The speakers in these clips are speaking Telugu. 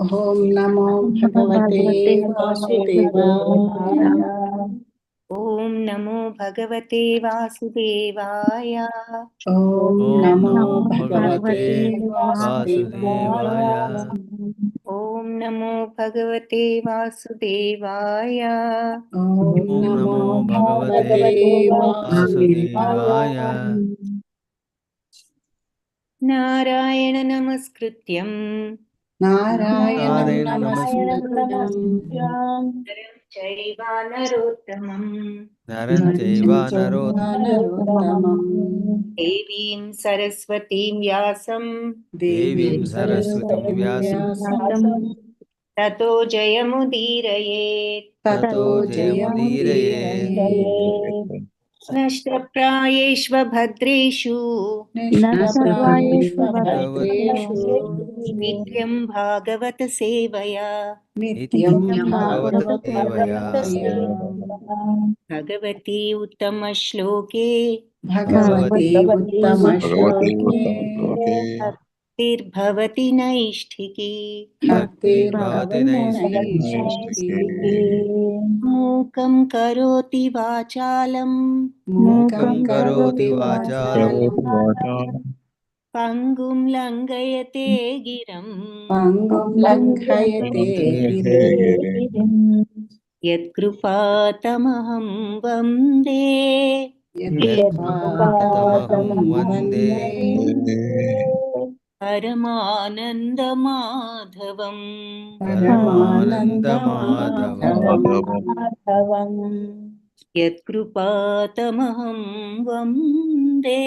ఓం నమో భగవతే వాసుదేవాయ. ఓం నమో భగవతే వాసుదేవాయ. ఓం ఓం నమో నమో భగవతే వాసుదేవాయ. ఓం నమో భగవతే వాసుదేవాయ. ఓం నమో భగవతే వాసుదేవాయ. నారాయణ నమస్కృత్యం నారాయణ నమస్కృత్యం నరం చైవ నరోత్తమం నరం చైవ నరోత్తమం దేవీం సరస్వతీం వ్యాసం దేవీం సరస్వతీం వ్యాసం తతో జయముదీరయేత్. తతో జయముదీరయేత్. నష్టప్రాయేష్వ భద్రేషు నిత్యం భాగవత సేవయా. నిత్యం భాగవత సేవయా. భగవతి ఉత్తమ శ్లోకే భగవతి ఉత్తమ శ్లోకే భక్తిర్భవతి నైష్ఠికి. భక్తిర్భవతి నైష్ఠికీ. మూకం కరోతి వాచాలం మూకం కరోతి వాచాలం పంగుం లంఘయతే గిరం. పంగుం లంఘయతే గిరిం. యత్కృపాతమహం వందే యత్కృపాతమహం వందే పరమానందమాధవం. పరమానందమాధవం. యత్కృపాతమహం వందే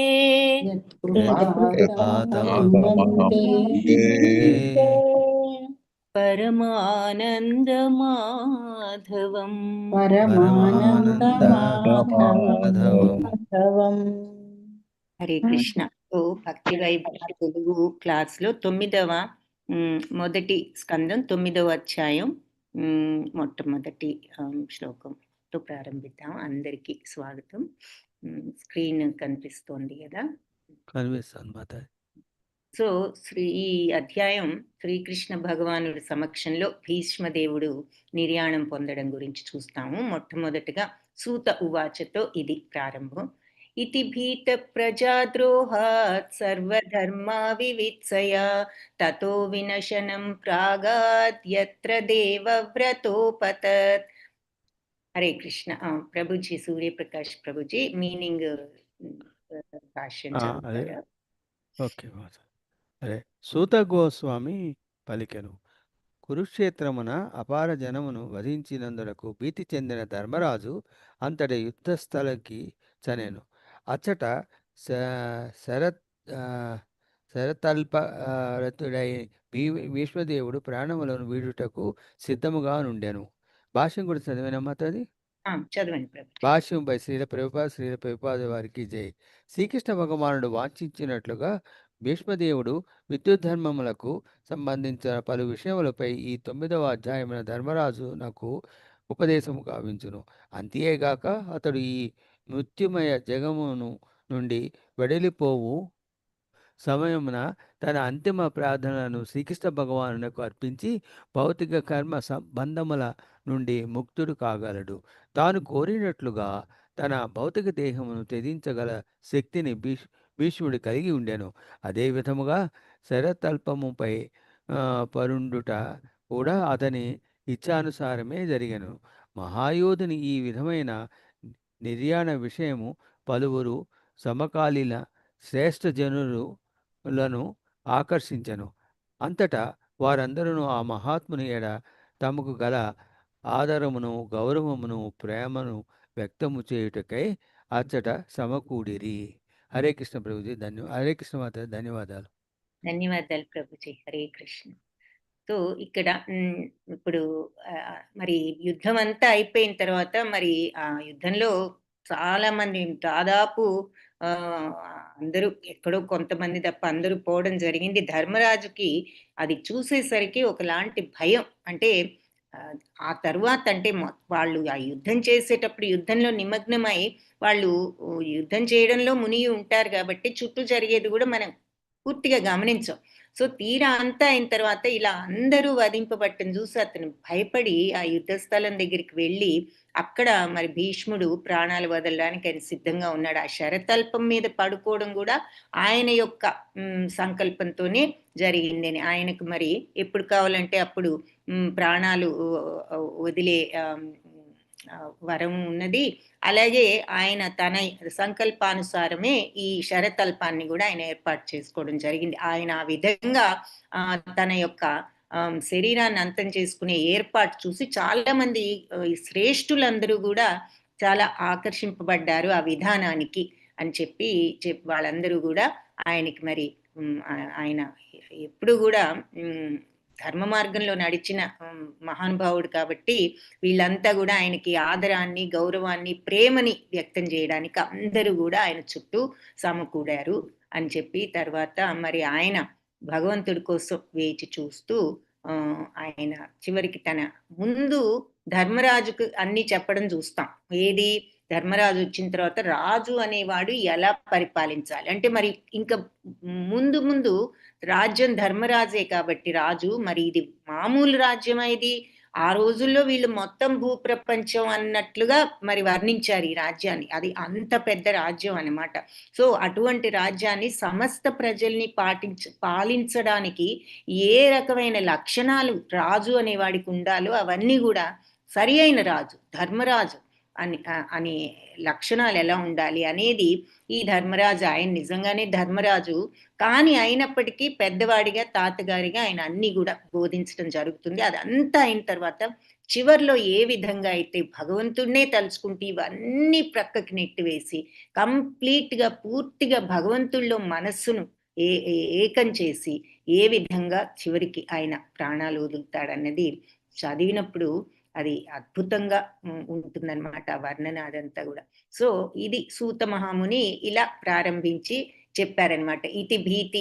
యత్కృపాతమహం వందే పరమానందమాధవం. పరమానందమాధవం. హరే కృష్ణ. భక్తి వైభవ తెలుగు క్లాస్ లో మొదటి స్కందం 9వ అధ్యాయం మొట్టమొదటి శ్లోకంతో ప్రారంభిద్దాం. అందరికీ స్వాగతం. స్క్రీన్ కనిపిస్తోంది కదా? కనిపిస్తుంది. సో ఈ అధ్యాయం శ్రీకృష్ణ భగవానుడి సమక్షంలో భీష్మదేవుడు నిర్యాణం పొందడం గురించి చూస్తాము. మొట్టమొదటిగా సూత ఉవాచతో ఇది ప్రారంభం. ఇతి భీత ప్రజాద్రోహాత్ సర్వధర్మా వివిత్సయా తతో వినశనం ప్రాగాద్ యత్ర దేవవ్రతోపతత్. హరే కృష్ణ. ప్రభుజీ, సూర్యప్రకాష్ ప్రభుజీ మీనింగ్ భాష్యం చదువుతారా? ఓకే. అరే, సూత గోస్వామి పలికెను. కురుక్షేత్రమున అపార జనమును వధించినందులకు భీతి చెందిన ధర్మరాజు అంతటి యుద్ధస్థలకి చనెను. అచ్చట శరతల్పరతుడై భీష్మదేవుడు ప్రాణములను వీడుటకు సిద్ధముగా నుండెను. భాష్యం కూడా చదివినమ్మా తది? చదవండి. భాష్యంపై శ్రీల ప్రభుపాద వారికి జై. శ్రీకృష్ణ భగవానుడు వాంఛించినట్లుగా భీష్మదేవుడు విద్యుద్ధర్మములకు సంబంధించిన పలు విషయములపై ఈ 9వ అధ్యాయమున ధర్మరాజు నాకు ఉపదేశము గావించును. అంతేగాక అతడు ఈ మృత్యుమయ జగమును నుండి వెడలిపోవు సమయమున తన అంతిమ ప్రార్థనలను శ్రీకృష్ణ భగవానునకు అర్పించి భౌతిక కర్మ సంబంధముల నుండి ముక్తుడు కాగలడు. తాను కోరినట్లుగా తన భౌతిక దేహమును త్యజించగల శక్తిని భీష్ముడు కలిగి ఉండెను. అదే విధముగా శరతల్పముపై పరుండుట కూడా అతని ఇచ్ఛానుసారమే జరిగెను. మహాయోధుని ఈ విధమైన నిర్యాణ విషయము పలువురు సమకాలీన శ్రేష్ఠ జనులను ఆకర్షించెను. అంతటా వారందరూ ఆ మహాత్ముని ఎడ తమకు గల ఆదరమును, గౌరవమును, ప్రేమను వ్యక్తము చేయుటకై అచ్చట సమకూడిరి. హరే కృష్ణ ప్రభుజీ. హరే కృష్ణ మాత. ధన్యవాదాలు. ధన్యవాదాలు ప్రభుజీ. హరే కృష్ణ. సో ఇక్కడ ఇప్పుడు మరి యుద్ధం అంతా అయిపోయిన తర్వాత మరి ఆ యుద్ధంలో చాలా మంది, దాదాపు అందరూ, ఎక్కడో కొంతమంది తప్ప అందరూ పోవడం జరిగింది. ధర్మరాజుకి అది చూసేసరికి ఒకలాంటి భయం. అంటే ఆ తర్వాత అంటే వాళ్ళు ఆ యుద్ధం చేసేటప్పుడు యుద్ధంలో నిమగ్నమై వాళ్ళు యుద్ధం చేయడంలో మునిగి ఉంటారు కాబట్టి చుట్టూ జరిగేది కూడా మనం పూర్తిగా గమనించాం. సో తీరా అంతా అయిన తర్వాత ఇలా అందరూ వధింపబట్టం చూసి అతను భయపడి ఆ యుద్ధ స్థలం దగ్గరికి వెళ్ళి అక్కడ మరి భీష్ముడు ప్రాణాలు వదలడానికి ఆయన సిద్ధంగా ఉన్నాడు. ఆ శరతల్పం మీద పడుకోవడం కూడా ఆయన యొక్క సంకల్పంతోనే జరిగిందని, ఆయనకు మరి ఎప్పుడు కావాలంటే అప్పుడు ప్రాణాలు వదిలే వరం ఉన్నది. అలాగే ఆయన తన సంకల్పానుసారమే ఈ శరతల్పాన్ని కూడా ఆయన ఏర్పాటు చేసుకోవడం జరిగింది. ఆయన ఆ విధంగా తన యొక్క శరీరాన్ని అంతం చేసుకునే ఏర్పాటు చూసి చాలా మంది ఈ శ్రేష్ఠులందరూ కూడా చాలా ఆకర్షింపబడ్డారు ఆ విధానానికి అని చెప్పి వాళ్ళందరూ కూడా ఆయనకి మరి ఆయన ఎప్పుడు కూడా ధర్మ మార్గంలో నడిచిన మహానుభావుడు కాబట్టి వీళ్ళంతా కూడా ఆయనకి ఆదరాన్ని, గౌరవాన్ని, ప్రేమని వ్యక్తం చేయడానికి అందరూ కూడా ఆయన చుట్టూ సమకూడారు అని చెప్పి తర్వాత మరి ఆయన భగవంతుడి కోసం వేచి చూస్తూ ఆయన చివరికి తన ముందు ధర్మరాజుకు అన్ని చెప్పడం చూస్తాం. ఏది, ధర్మరాజు వచ్చిన తర్వాత రాజు అనేవాడు ఎలా పరిపాలించాలి అంటే మరి ఇంకా ముందు ముందు రాజ్యం ధర్మరాజే కాబట్టి రాజు, మరి ఇది మామూలు రాజ్యమా ఇది? ఆ రోజుల్లో వీళ్ళు మొత్తం భూప్రపంచం అన్నట్లుగా మరి వర్ణించారు ఈ రాజ్యాన్ని. అది అంత పెద్ద రాజ్యం అన్నమాట. సో అటువంటి రాజ్యాన్ని సమస్త ప్రజల్ని పాలించడానికి ఏ రకమైన లక్షణాలు రాజు అనేవాడికి ఉండాలో అవన్నీ కూడా సరి అయిన రాజు ధర్మరాజు అని లక్షణాలు ఎలా ఉండాలి అనేది ఈ ధర్మరాజు, ఆయన నిజంగానే ధర్మరాజు కానీ అయినప్పటికీ పెద్దవాడిగా తాతగారిగా ఆయన అన్ని కూడా బోధించడం జరుగుతుంది. అదంతా అయిన తర్వాత చివర్లో ఏ విధంగా అయితే భగవంతుడినే తలుచుకుంటూ ఇవన్నీ ప్రక్కకి నెట్టివేసి కంప్లీట్ గా పూర్తిగా భగవంతుల్లో మనస్సును ఏకం చేసి ఏ విధంగా చివరికి ఆయన ప్రాణాలు వదులుతాడన్నది చదివినప్పుడు అది అద్భుతంగా ఉంటుందన్నమాట వర్ణన అదంతా కూడా. సో ఇది సూత మహాముని ఇలా ప్రారంభించి చెప్పారనమాట. ఇతి భీతి,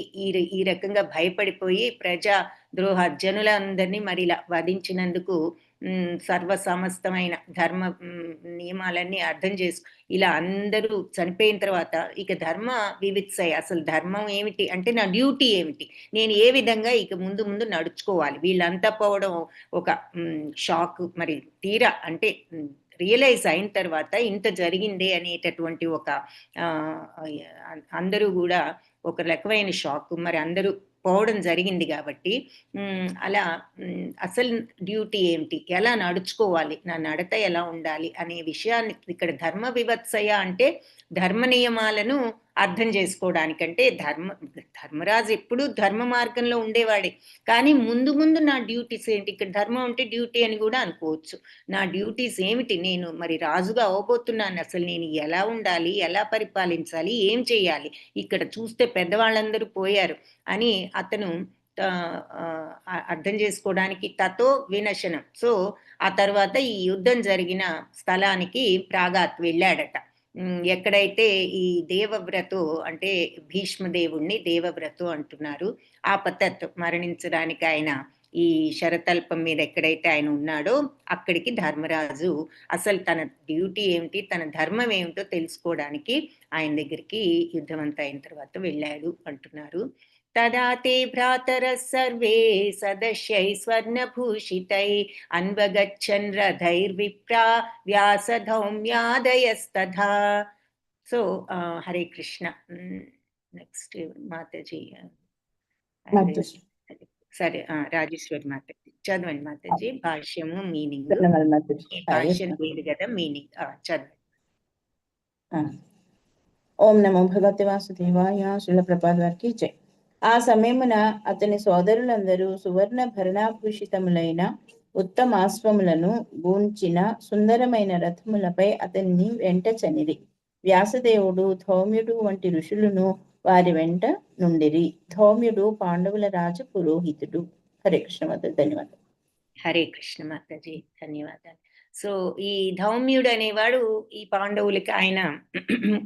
ఈ రకంగా భయపడిపోయి ప్రజా ద్రోహ జనులందరినీ మరి ఇలా వధించినందుకు సర్వ సమస్తమైన ధర్మ నియమాలన్నీ అర్థం ఇలా అందరూ చనిపోయిన తర్వాత ఇక ధర్మ వివిత్సయ, అసలు ధర్మం ఏమిటి అంటే నా డ్యూటీ ఏమిటి, నేను ఏ విధంగా ఇక ముందు ముందు నడుచుకోవాలి. వీళ్ళంతా పోవడం ఒక షాక్. మరి తీరా అంటే రియలైజ్ అయిన తర్వాత ఇంత జరిగిందే అనేటటువంటి ఒక అందరూ కూడా ఒక రకమైన షాక్. మరి అందరూ పోవడం జరిగింది కాబట్టి అలా అసలు డ్యూటీ ఏమిటి, ఎలా నడుచుకోవాలి, నా నడత ఎలా ఉండాలి అనే విషయాన్ని ఇక్కడ ధర్మ వివత్సయ అంటే ధర్మ నియమాలను అర్థం చేసుకోవడానికంటే ధర్మరాజు ఎప్పుడు ధర్మ మార్గంలో ఉండేవాడే కానీ ముందు ముందు నా డ్యూటీస్ ఏంటి, ఇక్కడ ధర్మం అంటే డ్యూటీ అని కూడా అనుకోవచ్చు. నా డ్యూటీస్ ఏమిటి, నేను మరి రాజుగా అవబోతున్నాను, అసలు నేను ఎలా ఉండాలి, ఎలా పరిపాలించాలి, ఏం చేయాలి, ఇక్కడ చూస్తే పెద్దవాళ్ళందరూ పోయారు అని అతను అర్థం చేసుకోవడానికి తతో వినశనం. సో ఆ తర్వాత ఈ యుద్ధం జరిగిన స్థలానికి ప్రాగాత్ వెళ్ళాడట. ఎక్కడైతే ఈ దేవవ్రతు అంటే భీష్మదేవుణ్ణి దేవవ్రతు అంటున్నారు, ఆపతత్ మరణించడానికి ఆయన ఈ శరతల్పం మీద ఎక్కడైతే ఆయన ఉన్నాడో అక్కడికి ధర్మరాజు అసలు తన డ్యూటీ ఏమిటి, తన ధర్మం ఏమిటో తెలుసుకోవడానికి ఆయన దగ్గరికి యుద్ధం అంతా అయిన తర్వాత వెళ్ళాడు అంటున్నారు. తదా తే భ్రాతరః సర్వే సదస్యై స్వర్ణభూషితై అన్వగచ్చన్ రథైర్విప్రా వ్యాసధౌమ్యాదయస్తథా. సో హరే కృష్ణ. నెక్స్ట్ మాతాజీ. సరే రాజేశ్వరి మాతాజీ చదవండి మాతాజీ. భాష్యము మీనింగ్, భాష్యం లేదు కదా, మీనింగ్ చదవండి. ఓం నమో భగవతే వాసుదేవాయ. శ్రీల ప్రభుపాద వారికి జై. ఆ సమయమున అతని సోదరులందరూ సువర్ణ భరణాభూషితములైన ఉత్తమాశ్వములను గూంచిన సుందరమైన రథములపై అతన్ని వెంట చనిరి. వ్యాసదేవుడు ధౌమ్యుడు వంటి ఋషులను వారి వెంట నుండిరి. ధౌమ్యుడు పాండవుల రాజు పురోహితుడు. హరే కృష్ణ మాతాజీ, ధన్యవాదాలు. హరే కృష్ణ మాతాజీ, ధన్యవాదాలు. సో ఈ ధౌమ్యుడు అనేవాడు ఈ పాండవులకి ఆయన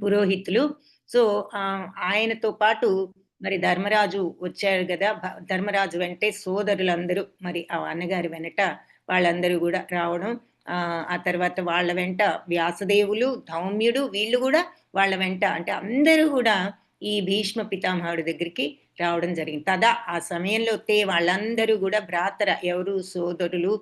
పురోహితులు. సో ఆయనతో పాటు మరి ధర్మరాజు వచ్చారు కదా, ధర్మరాజు వెంటే సోదరులందరూ మరి ఆ అన్నగారి వెనట వాళ్ళందరూ కూడా రావడం, ఆ తర్వాత వాళ్ళ వెంట వ్యాసదేవులు ధౌమ్యుడు వీళ్ళు కూడా వాళ్ళ వెంట, అంటే అందరూ కూడా ఈ భీష్మ పితామహుడి దగ్గరికి రావడం జరిగింది. తదా ఆ సమయంలో వాళ్ళందరూ కూడా భ్రాతర ఎవరు సోదరులు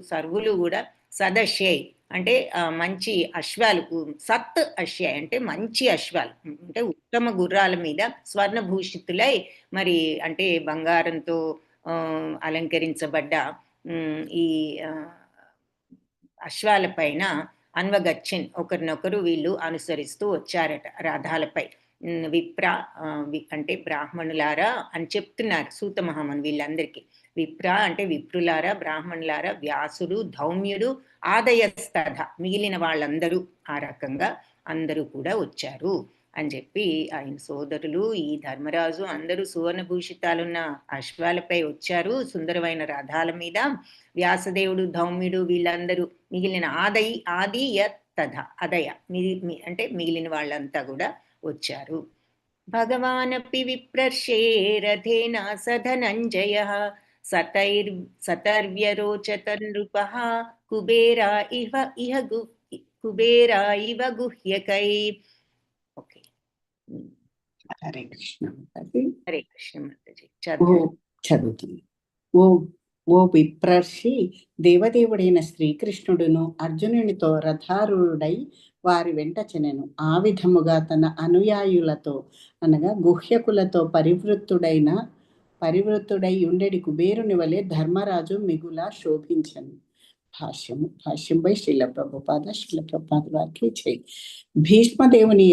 సర్వులు కూడా సదశ్యై అంటే మంచి అశ్వాలు, సత్ అశ్య అంటే మంచి అశ్వాలు, అంటే ఉత్తమ గుర్రాల మీద స్వర్ణభూషితులై మరి అంటే బంగారంతో అలంకరించబడ్డ ఈ అశ్వాల పైన అన్వగచ్చిన్ ఒకరినొకరు వీళ్ళు అనుసరిస్తూ వచ్చారట రథాలపై. విప్ర అంటే బ్రాహ్మణులారా అని చెప్తున్నారు సూత మహాముని వీళ్ళందరికీ. విప్ర అంటే విప్రులారా, బ్రాహ్మణులారా, వ్యాసుడు, ధౌమ్యుడు, ఆదయస్తథ మిగిలిన వాళ్ళందరూ ఆ రకంగా అందరూ కూడా వచ్చారు అని చెప్పి ఆయన సోదరులు, ఈ ధర్మరాజు అందరూ సువర్ణభూషితాలున్న అశ్వాలపై వచ్చారు సుందరమైన రథాల మీద. వ్యాసదేవుడు, ధౌమ్యుడు వీళ్ళందరూ మిగిలిన అదయ అంటే మిగిలిన వాళ్ళంతా కూడా వచ్చారు. భగవానపి విప్రర్షే రథేన సధనంజయ సతర్వ్యరోచతన్నృపః కుబేరా ఇవ గుహ్యకై. ఓకే, హరే కృష్ణ మాతాజీ. హరే కృష్ణ మాతాజీ. చదువుతుంది. ఓ విప్రర్షి, దేవదేవుడైన శ్రీకృష్ణుడును అర్జునునితో రథారూఢుడై వారి వెంట చెనెను. ఆ విధముగా తన అనుయాయులతో అనగా గుహ్యకులతో పరివృత్తుడై ఉండెడి కుబేరుని వలె ధర్మరాజు మిగుల శోభించను. భాష్యం బై శ్రీల ప్రభుపాద వారికి జై. భీష్మదేవుని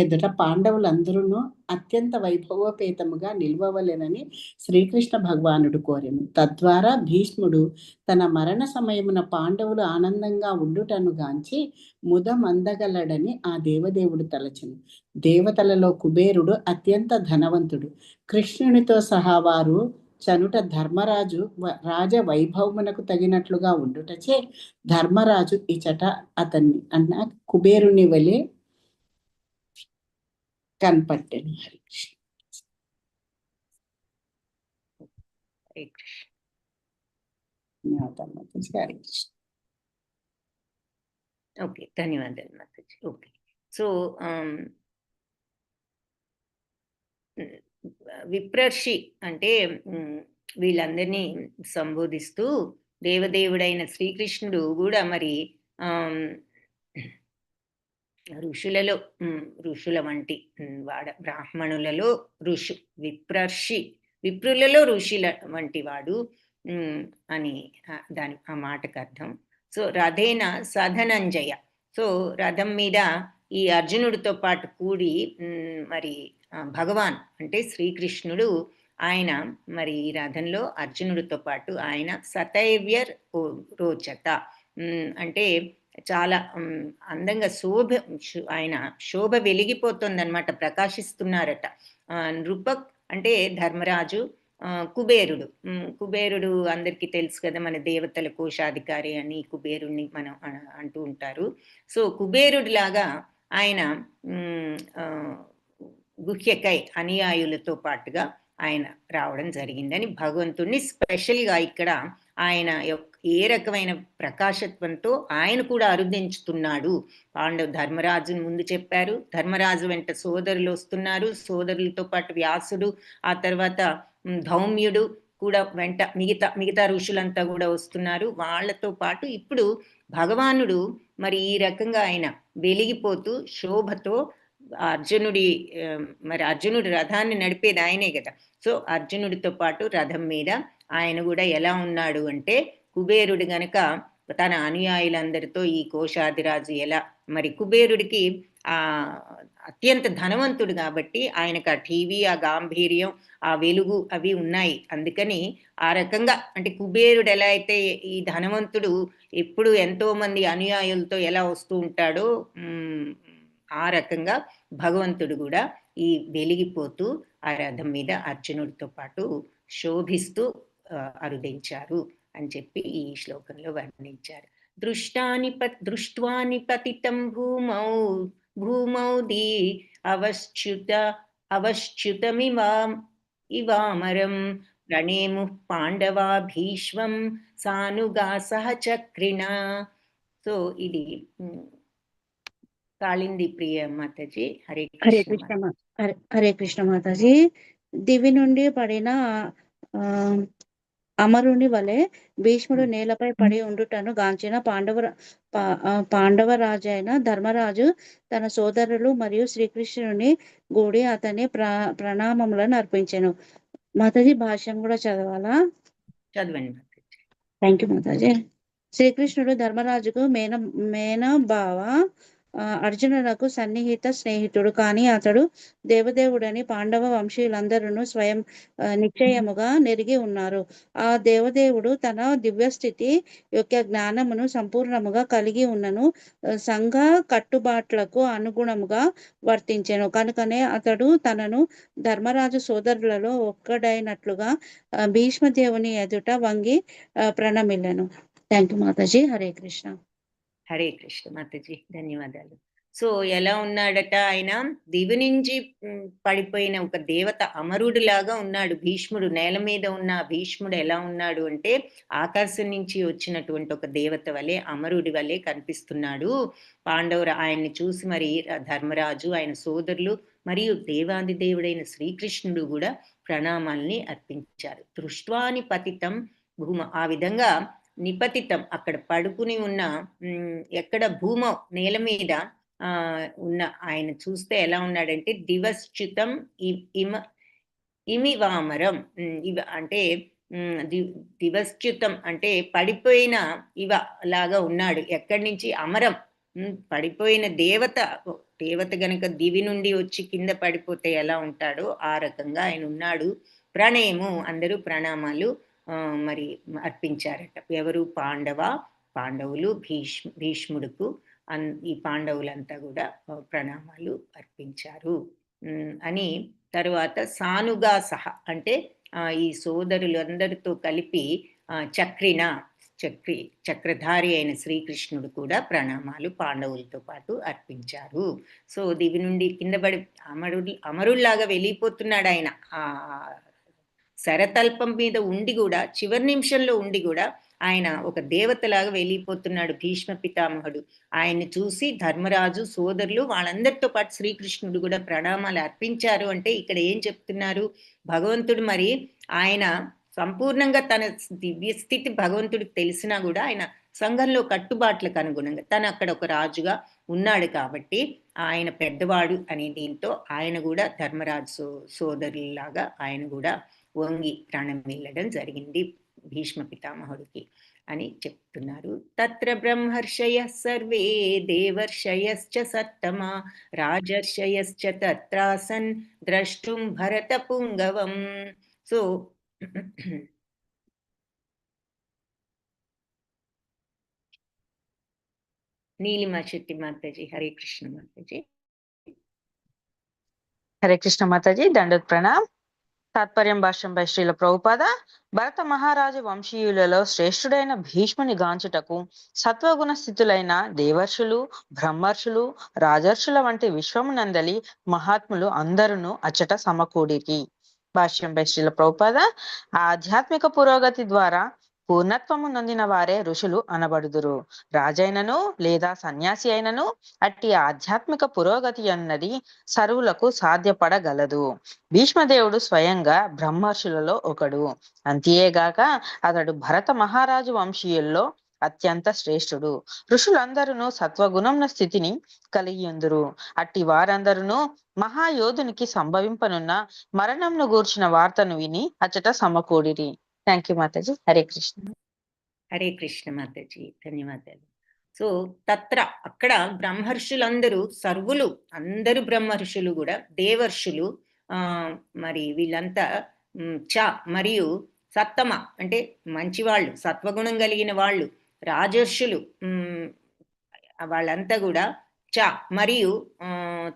ఎదుట పాండవులందరూ అత్యంత వైభవోపేతముగా నిల్వవలెనని శ్రీకృష్ణ భగవానుడు కోరెను. తద్వారా భీష్ముడు తన మరణ సమయమున పాండవులు ఆనందంగా ఉండుటను గాంచి ముదమందగలడని ఆ దేవదేవుడు తలచెను. దేవతలలో కుబేరుడు అత్యంత ధనవంతుడు. కృష్ణునితో సహా వారు చనుట ధర్మరాజు రాజ వైభవమునకు తగినట్లుగా ఉండుటచే ధర్మరాజు ఇచట అతన్ని అన్న కుబేరుని వలె కనపట్టెను. హరికృష్ణ. ఓకే, ధన్యవాదాలు మాతాజీ. ఓకే, సో విప్రర్షి అంటే వీళ్ళందరినీ సంబోధిస్తూ దేవదేవుడైన శ్రీకృష్ణుడు కూడా మరి ఋషుల వంటి బ్రాహ్మణులలో విప్రులలో ఋషుల వంటి వాడు అని దాని ఆ మాటకు అర్థం. సో రథేన సధనంజయ, సో రథం మీద ఈ అర్జునుడితో పాటు కూడి మరి భగవాన్ అంటే శ్రీకృష్ణుడు ఆయన మరి ఈ రథంలో అర్జునుడితో పాటు ఆయన సతైవ్యర్ రోచత అంటే చాలా అందంగా ఆయన శోభ వెలిగిపోతుందన్నమాట, ప్రకాశిస్తున్నారట. నృపక్ అంటే ధర్మరాజు, కుబేరుడు అందరికీ తెలుసు కదా, మన దేవతల కోశాధికారి అని కుబేరుణ్ణి మనం అంటూ ఉంటారు. సో కుబేరుడి లాగా ఆయన గుహ్యకై అనుయాయులతో పాటుగా ఆయన రావడం జరిగిందని భగవంతుణ్ణి స్పెషల్గా ఇక్కడ ఆయన ఏ రకమైన ప్రకాశత్వంతో ఆయన కూడా అరుదించుతున్నాడు. ధర్మరాజుని ముందు చెప్పారు, ధర్మరాజు వెంట సోదరులు వస్తున్నారు, సోదరులతో పాటు వ్యాసుడు, ఆ తర్వాత ధౌమ్యుడు కూడా వెంట మిగతా ఋషులంతా కూడా వస్తున్నారు. వాళ్లతో పాటు ఇప్పుడు భగవానుడు మరి ఈ రకంగా ఆయన వెలిగిపోతూ శోభతో అర్జునుడి రథాన్ని నడిపేది ఆయనే కదా. సో అర్జునుడితో పాటు రథం మీద ఆయన కూడా ఎలా ఉన్నాడు అంటే, కుబేరుడు గనక తన అనుయాయులందరితో ఈ కోశాధిరాజు ఎలా మరి కుబేరుడికి అత్యంత ధనవంతుడు కాబట్టి ఆయనకు ఆ టీవీ, ఆ గాంభీర్యం, ఆ వెలుగు అవి ఉన్నాయి. అందుకని ఆ రకంగా అంటే కుబేరుడు ఎలా అయితే ఈ ధనవంతుడు ఎప్పుడు ఎంతో మంది అనుయాయులతో ఎలా వస్తూ ఉంటాడో ఆ రకంగా భగవంతుడు కూడా ఈ వెలిగిపోతూ ఆ రథం మీద అర్జునుడితో పాటు శోభిస్తూ అరుదించారు అని చెప్పి ఈ శ్లోకంలో వర్ణించారు. దృష్ట్వాని పతితం భూమౌ ది అవశ్చ్యుతమివామరం ప్రణేము పాండవా భీష్మం సానుగా సహచక్రిణ. సో ఇది కాళింది ప్రియ మాతాజీ. హరే హరే కృష్ణ కృష్ణ హరే కృష్ణ మాతాజీ. దివి నుండి పడిన ఆ అమరుని వలె భీష్ముడు నేలపై పడి ఉండుటను గాంచిన పాండవ రాజైన ధర్మరాజు తన సోదరులు మరియు శ్రీకృష్ణుని గూడి అతని ప్రణామములను అర్పించెను. మాతాజీ భాష్యం కూడా చదవాలా? చదవండి మాతాజీ. Thank you Mataji. శ్రీకృష్ణుడు ధర్మరాజుకు మేనబావ అర్జునులకు సన్నిహిత స్నేహితుడు. కానీ అతడు దేవదేవుడని పాండవ వంశీయులందరూ స్వయం నిశ్చయముగా నెరిగి ఉన్నారు. ఆ దేవదేవుడు తన దివ్యస్థితి యొక్క జ్ఞానమును సంపూర్ణముగా కలిగి ఉన్నను సంఘ కట్టుబాట్లకు అనుగుణముగా వర్తించెను. కనుకనే అతడు తనను ధర్మరాజు సోదరులలో ఒక్కడైనట్లుగా భీష్మదేవుని ఎదుట వంగి ప్రణమిల్లెను. Thank you Mataji. హరే కృష్ణ. హరే కృష్ణ మాతాజీ, ధన్యవాదాలు. సో ఎలా ఉన్నాడట ఆయన? దివి నుంచి పడిపోయిన ఒక దేవత అమరుడిలాగా ఉన్నాడు భీష్ముడు. నేల మీద ఉన్న భీష్ముడు ఎలా ఉన్నాడు అంటే ఆకాశం నుంచి వచ్చినటువంటి ఒక దేవత వలె, అమరుడి వలె కనిపిస్తున్నాడు. పాండవులు ఆయన్ని చూసి మరి ధర్మరాజు, ఆయన సోదరులు మరియు దేవాది దేవుడైన శ్రీకృష్ణుడు కూడా ప్రణామాల్ని అర్పించారు. దృష్ట్వాని పతితం భూమ, ఆ విధంగా నిపతితం, అక్కడ పడుకుని ఉన్న ఎక్కడ భూమ నేల మీద ఉన్న ఆయన చూస్తే ఎలా ఉన్నాడంటే దివశ్చుతం ఇమివామరం. అంటే దివశ్చుతం అంటే పడిపోయిన ఇవ లాగా ఉన్నాడు. ఎక్కడి నుంచి? అమరం, పడిపోయిన దేవత గనక దివి నుండి వచ్చి కింద పడిపోతే ఎలా ఉంటాడో ఆ రకంగా ఆయన ఉన్నాడు. ప్రణయము, అందరూ ప్రణామాలు మరి అర్పించారట. ఎవరు? పాండవులు భీష్ముడుకు ఈ పాండవులంతా కూడా ప్రణామాలు అర్పించారు అని. తరువాత సానుగా సహా అంటే ఈ సోదరులందరితో కలిపి చక్రధారి అయిన శ్రీకృష్ణుడు కూడా ప్రణామాలు పాండవులతో పాటు అర్పించారు. సో దివి నుండి కింద పడి అమరుల్లాగా వెళ్ళిపోతున్నాడు ఆయన. శరతల్పం మీద ఉండి కూడా, చివరి నిమిషంలో ఉండి కూడా ఆయన ఒక దేవతలాగా వెళ్ళిపోతున్నాడు భీష్మ పితామహుడు. ఆయన్ని చూసి ధర్మరాజు సోదరులు వాళ్ళందరితో పాటు శ్రీకృష్ణుడు కూడా ప్రణామాలు అర్పించారు. అంటే ఇక్కడ ఏం చెప్తున్నారు? భగవంతుడు మరి ఆయన సంపూర్ణంగా తన దివ్య స్థితి భగవంతుడికి తెలిసినా కూడా ఆయన సంఘంలో కట్టుబాట్లకు అనుగుణంగా తను అక్కడ ఒక రాజుగా ఉన్నాడు కాబట్టి ఆయన పెద్దవాడు అనే దీంతో ఆయన కూడా ధర్మరాజు సోదరులాగా ఆయన కూడా వంగి ప్రాణం వెళ్ళడం జరిగింది భీష్మ పితామహుడికి అని చెప్తున్నారు. తత్ర బ్రహ్మర్షయ సర్వే దేవర్షయశ్చ సత్తమా రాజర్షయశ్చ తత్రాసన్ ద్రష్టుం భరత పుంగవం. సో నీలిమా శెట్టి మాతాజీ. హరే కృష్ణ మాతాజీ. హరే కృష్ణ మాతాజీ, దండోత్ ప్రణామ్. తాత్పర్యం భాష్యంపై శ్రీల ప్రభుపాద. భరత మహారాజు వంశీయులలో శ్రేష్ఠుడైన భీష్ముని గాంచుటకు సత్వగుణ స్థితులైన దేవర్షులు, బ్రహ్మర్షులు, రాజర్షుల వంటి విశ్వమునందలి మహాత్ములు అందరూ అచ్చట సమకూడిరి. భాష్యంపై శ్రీల ప్రభుపాద. ఆధ్యాత్మిక పురోగతి ద్వారా పూర్ణత్వము నొందిన వారే ఋషులు అనబడుదురు. రాజైనను లేదా సన్యాసి అయినను అట్టి ఆధ్యాత్మిక పురోగతి అన్నది సర్వులకు సాధ్యపడగలదు. భీష్మదేవుడు స్వయంగా బ్రహ్మర్షులలో ఒకడు. అంతేగాక అతడు భరత మహారాజు వంశీయుల్లో అత్యంత శ్రేష్ఠుడు. ఋషులందరూ సత్వగుణంన స్థితిని కలిగియుందురు. అట్టి వారందరూ మహాయోధునికి సంభవింపనున్న మరణంను గూర్చిన వార్తను విని అచ్చట సమకూడిరి. Thank you Mataji. హరే కృష్ణ. హరే కృష్ణ మాతాజీ, ధన్యవాదాలు. సో అక్కడ బ్రహ్మర్షులందరూ, సర్వులు అందరూ బ్రహ్మర్షులు కూడా, దేవర్షులు మరి వీళ్ళంతా మరియు సత్తమ అంటే మంచివాళ్ళు, సత్వగుణం కలిగిన వాళ్ళు, రాజర్షులు వాళ్ళంతా కూడా మరియు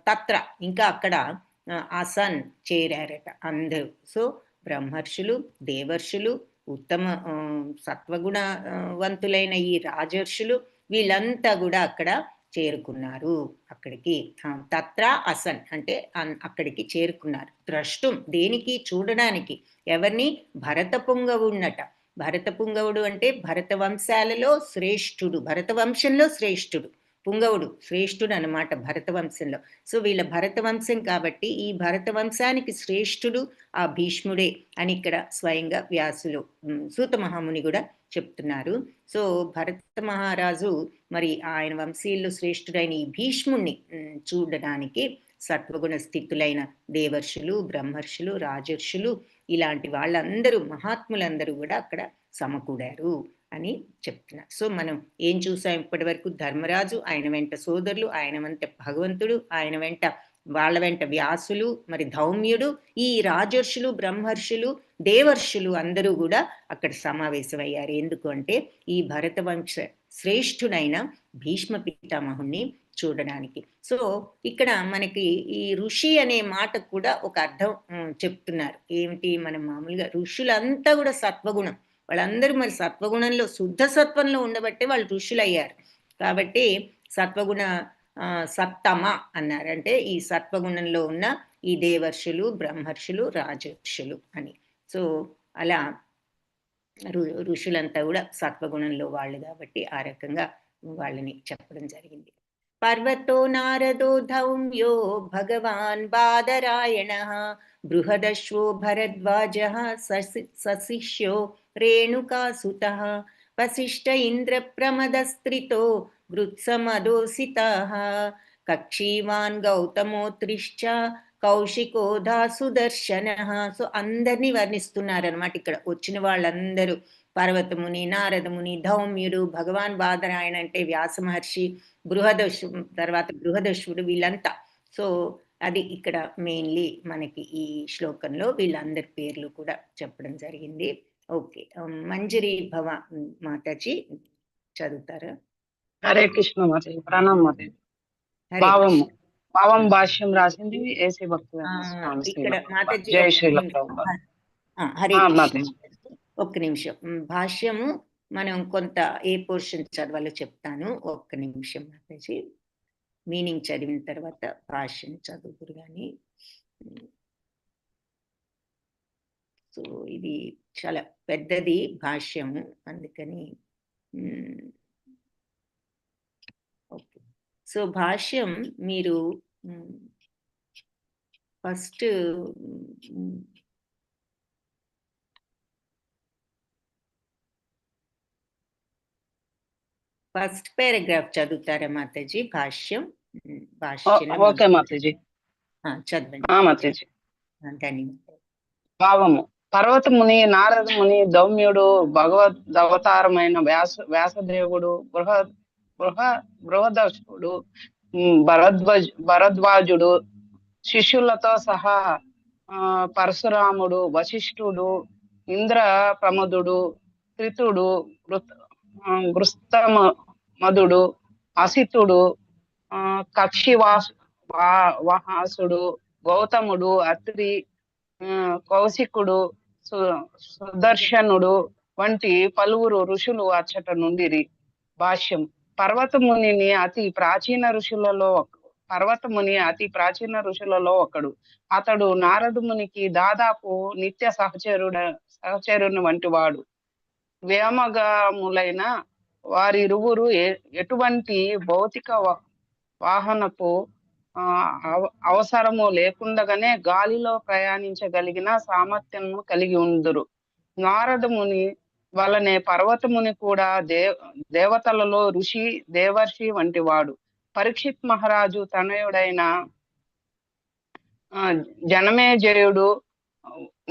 తత్ర ఇంకా అక్కడ ఆసన్ చేరారట అందరూ. సో బ్రహ్మర్షులు, దేవర్షులు, ఉత్తమ సత్వగుణవంతులైన ఈ రాజర్షులు వీళ్ళంతా కూడా అక్కడ చేరుకున్నారు. అక్కడికి తత్ర అసన్ అంటే అక్కడికి చేరుకున్నారు. ద్రష్టుం దేనికి? చూడడానికి. ఎవరిని? భరత పుంగవున్నట. భరత పుంగవుడు అంటే భరత వంశాలలో శ్రేష్ఠుడు, భరత వంశంలో శ్రేష్ఠుడు. పుంగవుడు శ్రేష్ఠుడు అనమాట భరత వంశంలో. సో వీళ్ళ భరత వంశం కాబట్టి ఈ భరత వంశానికి శ్రేష్ఠుడు ఆ భీష్ముడే అని ఇక్కడ స్వయంగా వ్యాసులు సూత మహాముని కూడా చెప్తున్నారు. సో భరత మహారాజు మరి ఆయన వంశీయుల్లో శ్రేష్ఠుడైన ఈ భీష్ముణ్ణి చూడడానికి సత్వగుణ స్థితులైన దేవర్షులు, బ్రహ్మర్షులు, రాజర్షులు ఇలాంటి వాళ్ళందరూ మహాత్ములందరూ కూడా అక్కడ సమకూడారు అని చెప్తున్నారు. సో మనం ఏం చూసాం ఇప్పటి వరకు? ధర్మరాజు, ఆయన వెంట సోదరులు, ఆయన వెంట భగవంతుడు, ఆయన వెంట వాళ్ళ వెంట వ్యాసులు, మరి ధౌమ్యుడు, ఈ రాజర్షులు, బ్రహ్మర్షులు, దేవర్షులు అందరూ కూడా అక్కడ సమావేశమయ్యారు. ఎందుకు అంటే ఈ భరతవంశ శ్రేష్ఠుడైన భీష్మ పితామహుణ్ణి చూడడానికి. సో ఇక్కడ మనకి ఈ ఋషి అనే మాటకు కూడా ఒక అర్థం చెప్తున్నారు. ఏమిటి? మనం మామూలుగా ఋషులంతా కూడా సత్వగుణం, వాళ్ళందరూ మరి సత్వగుణంలో శుద్ధ సత్వంలో ఉండబట్టే వాళ్ళు ఋషులయ్యారు. కాబట్టి సత్వగుణ సత్తమ అన్నారు, అంటే ఈ సత్వగుణంలో ఉన్న ఈ దేవర్షులు, బ్రహ్మర్షులు, రాజర్షులు అని. సో అలా ఋషులంతా కూడా సత్వగుణంలో వాళ్ళు కాబట్టి ఆ రకంగా వాళ్ళని చెప్పడం జరిగింది. పర్వతో నారదో ధౌమ్యో భగవాన్ బాదరాయణ బృహదశ్వో భరద్వాజ సశిష్యో రేణుకాసుతః వసిష్ఠ ఇంద్ర ప్రమదస్త్రితో వృత్సమదోసితః కక్షీవాన్ గౌతమోత్రిశ్చ కౌశికోధా సుదర్శనః. సో అందరినీ వర్ణిస్తున్నారనమాట. ఇక్కడ వచ్చిన వాళ్ళందరూ పర్వతముని, నారదముని, ధౌమ్యుడు, భగవాన్ బాదరాయణ అంటే వ్యాస మహర్షి, తర్వాత బృహదశ్వుడు, వీళ్ళంతా. సో అది ఇక్కడ మెయిన్లీ మనకి ఈ శ్లోకంలో వీళ్ళందరి పేర్లు కూడా చెప్పడం జరిగింది. ఓకే, మంజరి భవ మాతాజీ చదువుతారా? హరే కృష్ణ మాతాజీ. ప్రణాం మాతాజీ. భావం భాష్యం రాసింది ఏసీ భక్తి ఇక్కడ మాతాజీ. జై శ్రీల ప్రభుపాద. హరే ఒక్క నిమిషం. భాష్యము మనం కొంత ఏ పోర్షన్ చదవాలో చెప్తాను. ఒక్క నిమిషం మాతాజీ. మీనింగ్ చదివిన తర్వాత భాష్యం చదువుతురు కానీ. సో ఇది చాలా పెద్దది భాష్యము, అందుకని ఓకే. సో భాష్యం మీరు ఫస్ట్ పారాగ్రాఫ్ చదువుతారా మాతాజీ? భాష్యం ఓకే మాతాజీ, చదవండి మాతాజీ. ధన్యవాదాలు. భావము. పర్వతముని, నారదముని, ధౌమ్యుడు, భగవదవతారమైన వ్యాసదేవుడు, బృహదశ్వుడు, భరద్వాజుడు, శిష్యులతో సహా పరశురాముడు, వశిష్ఠుడు, ఇంద్ర ప్రమదుడు, త్రితుడు, వృస్తమదుడు, అసితుడు, కక్షివాసుడు, గౌతముడు, అత్రి, కౌశికుడు, సుదర్శనుడు వంటి పలువురు ఋషులు అచ్చట నుండిరి. భాష్యం. పర్వతముని అతి ప్రాచీన ఋషులలో ఒకడు. అతడు నారదమునికి దాదాపు నిత్య సహచరుని వంటి వాడు. వ్యోమగాములైన వారిరువురు ఎటువంటి భౌతిక వాహనపు అవసరము లేకుండగానే గాలిలో ప్రయాణించగలిగిన సామర్థ్యము కలిగి ఉందురు. నారదముని వలనే పర్వతముని కూడా దేవతలలో ఋషి, దేవర్షి వంటి వాడు. పరీక్షిత్ మహారాజు తనయుడైన జనమేజయుడు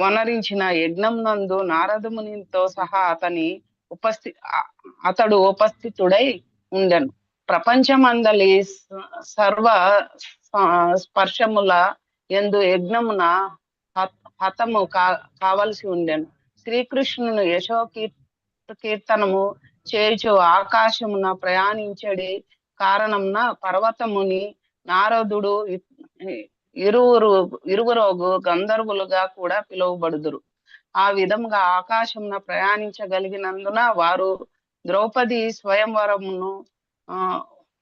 వనరించిన యజ్ఞం నందు నారదమునితో సహా అతడు ఉపస్థితుడై ఉండెను. ప్రపంచమందలి సర్వ స్పర్శముల యందు యజ్ఞమున హతము కావలసి ఉండెను. శ్రీకృష్ణుని యశోకీర్తనము చేయుచు ఆకాశమున ప్రయాణించడి కారణమున పర్వతముని, నారదుడు ఇరువురోగు గంధర్వులుగా కూడా పిలువబడుదురు. ఆ విధంగా ఆకాశమున ప్రయాణించగలిగినందున వారు ద్రౌపది స్వయంవరమును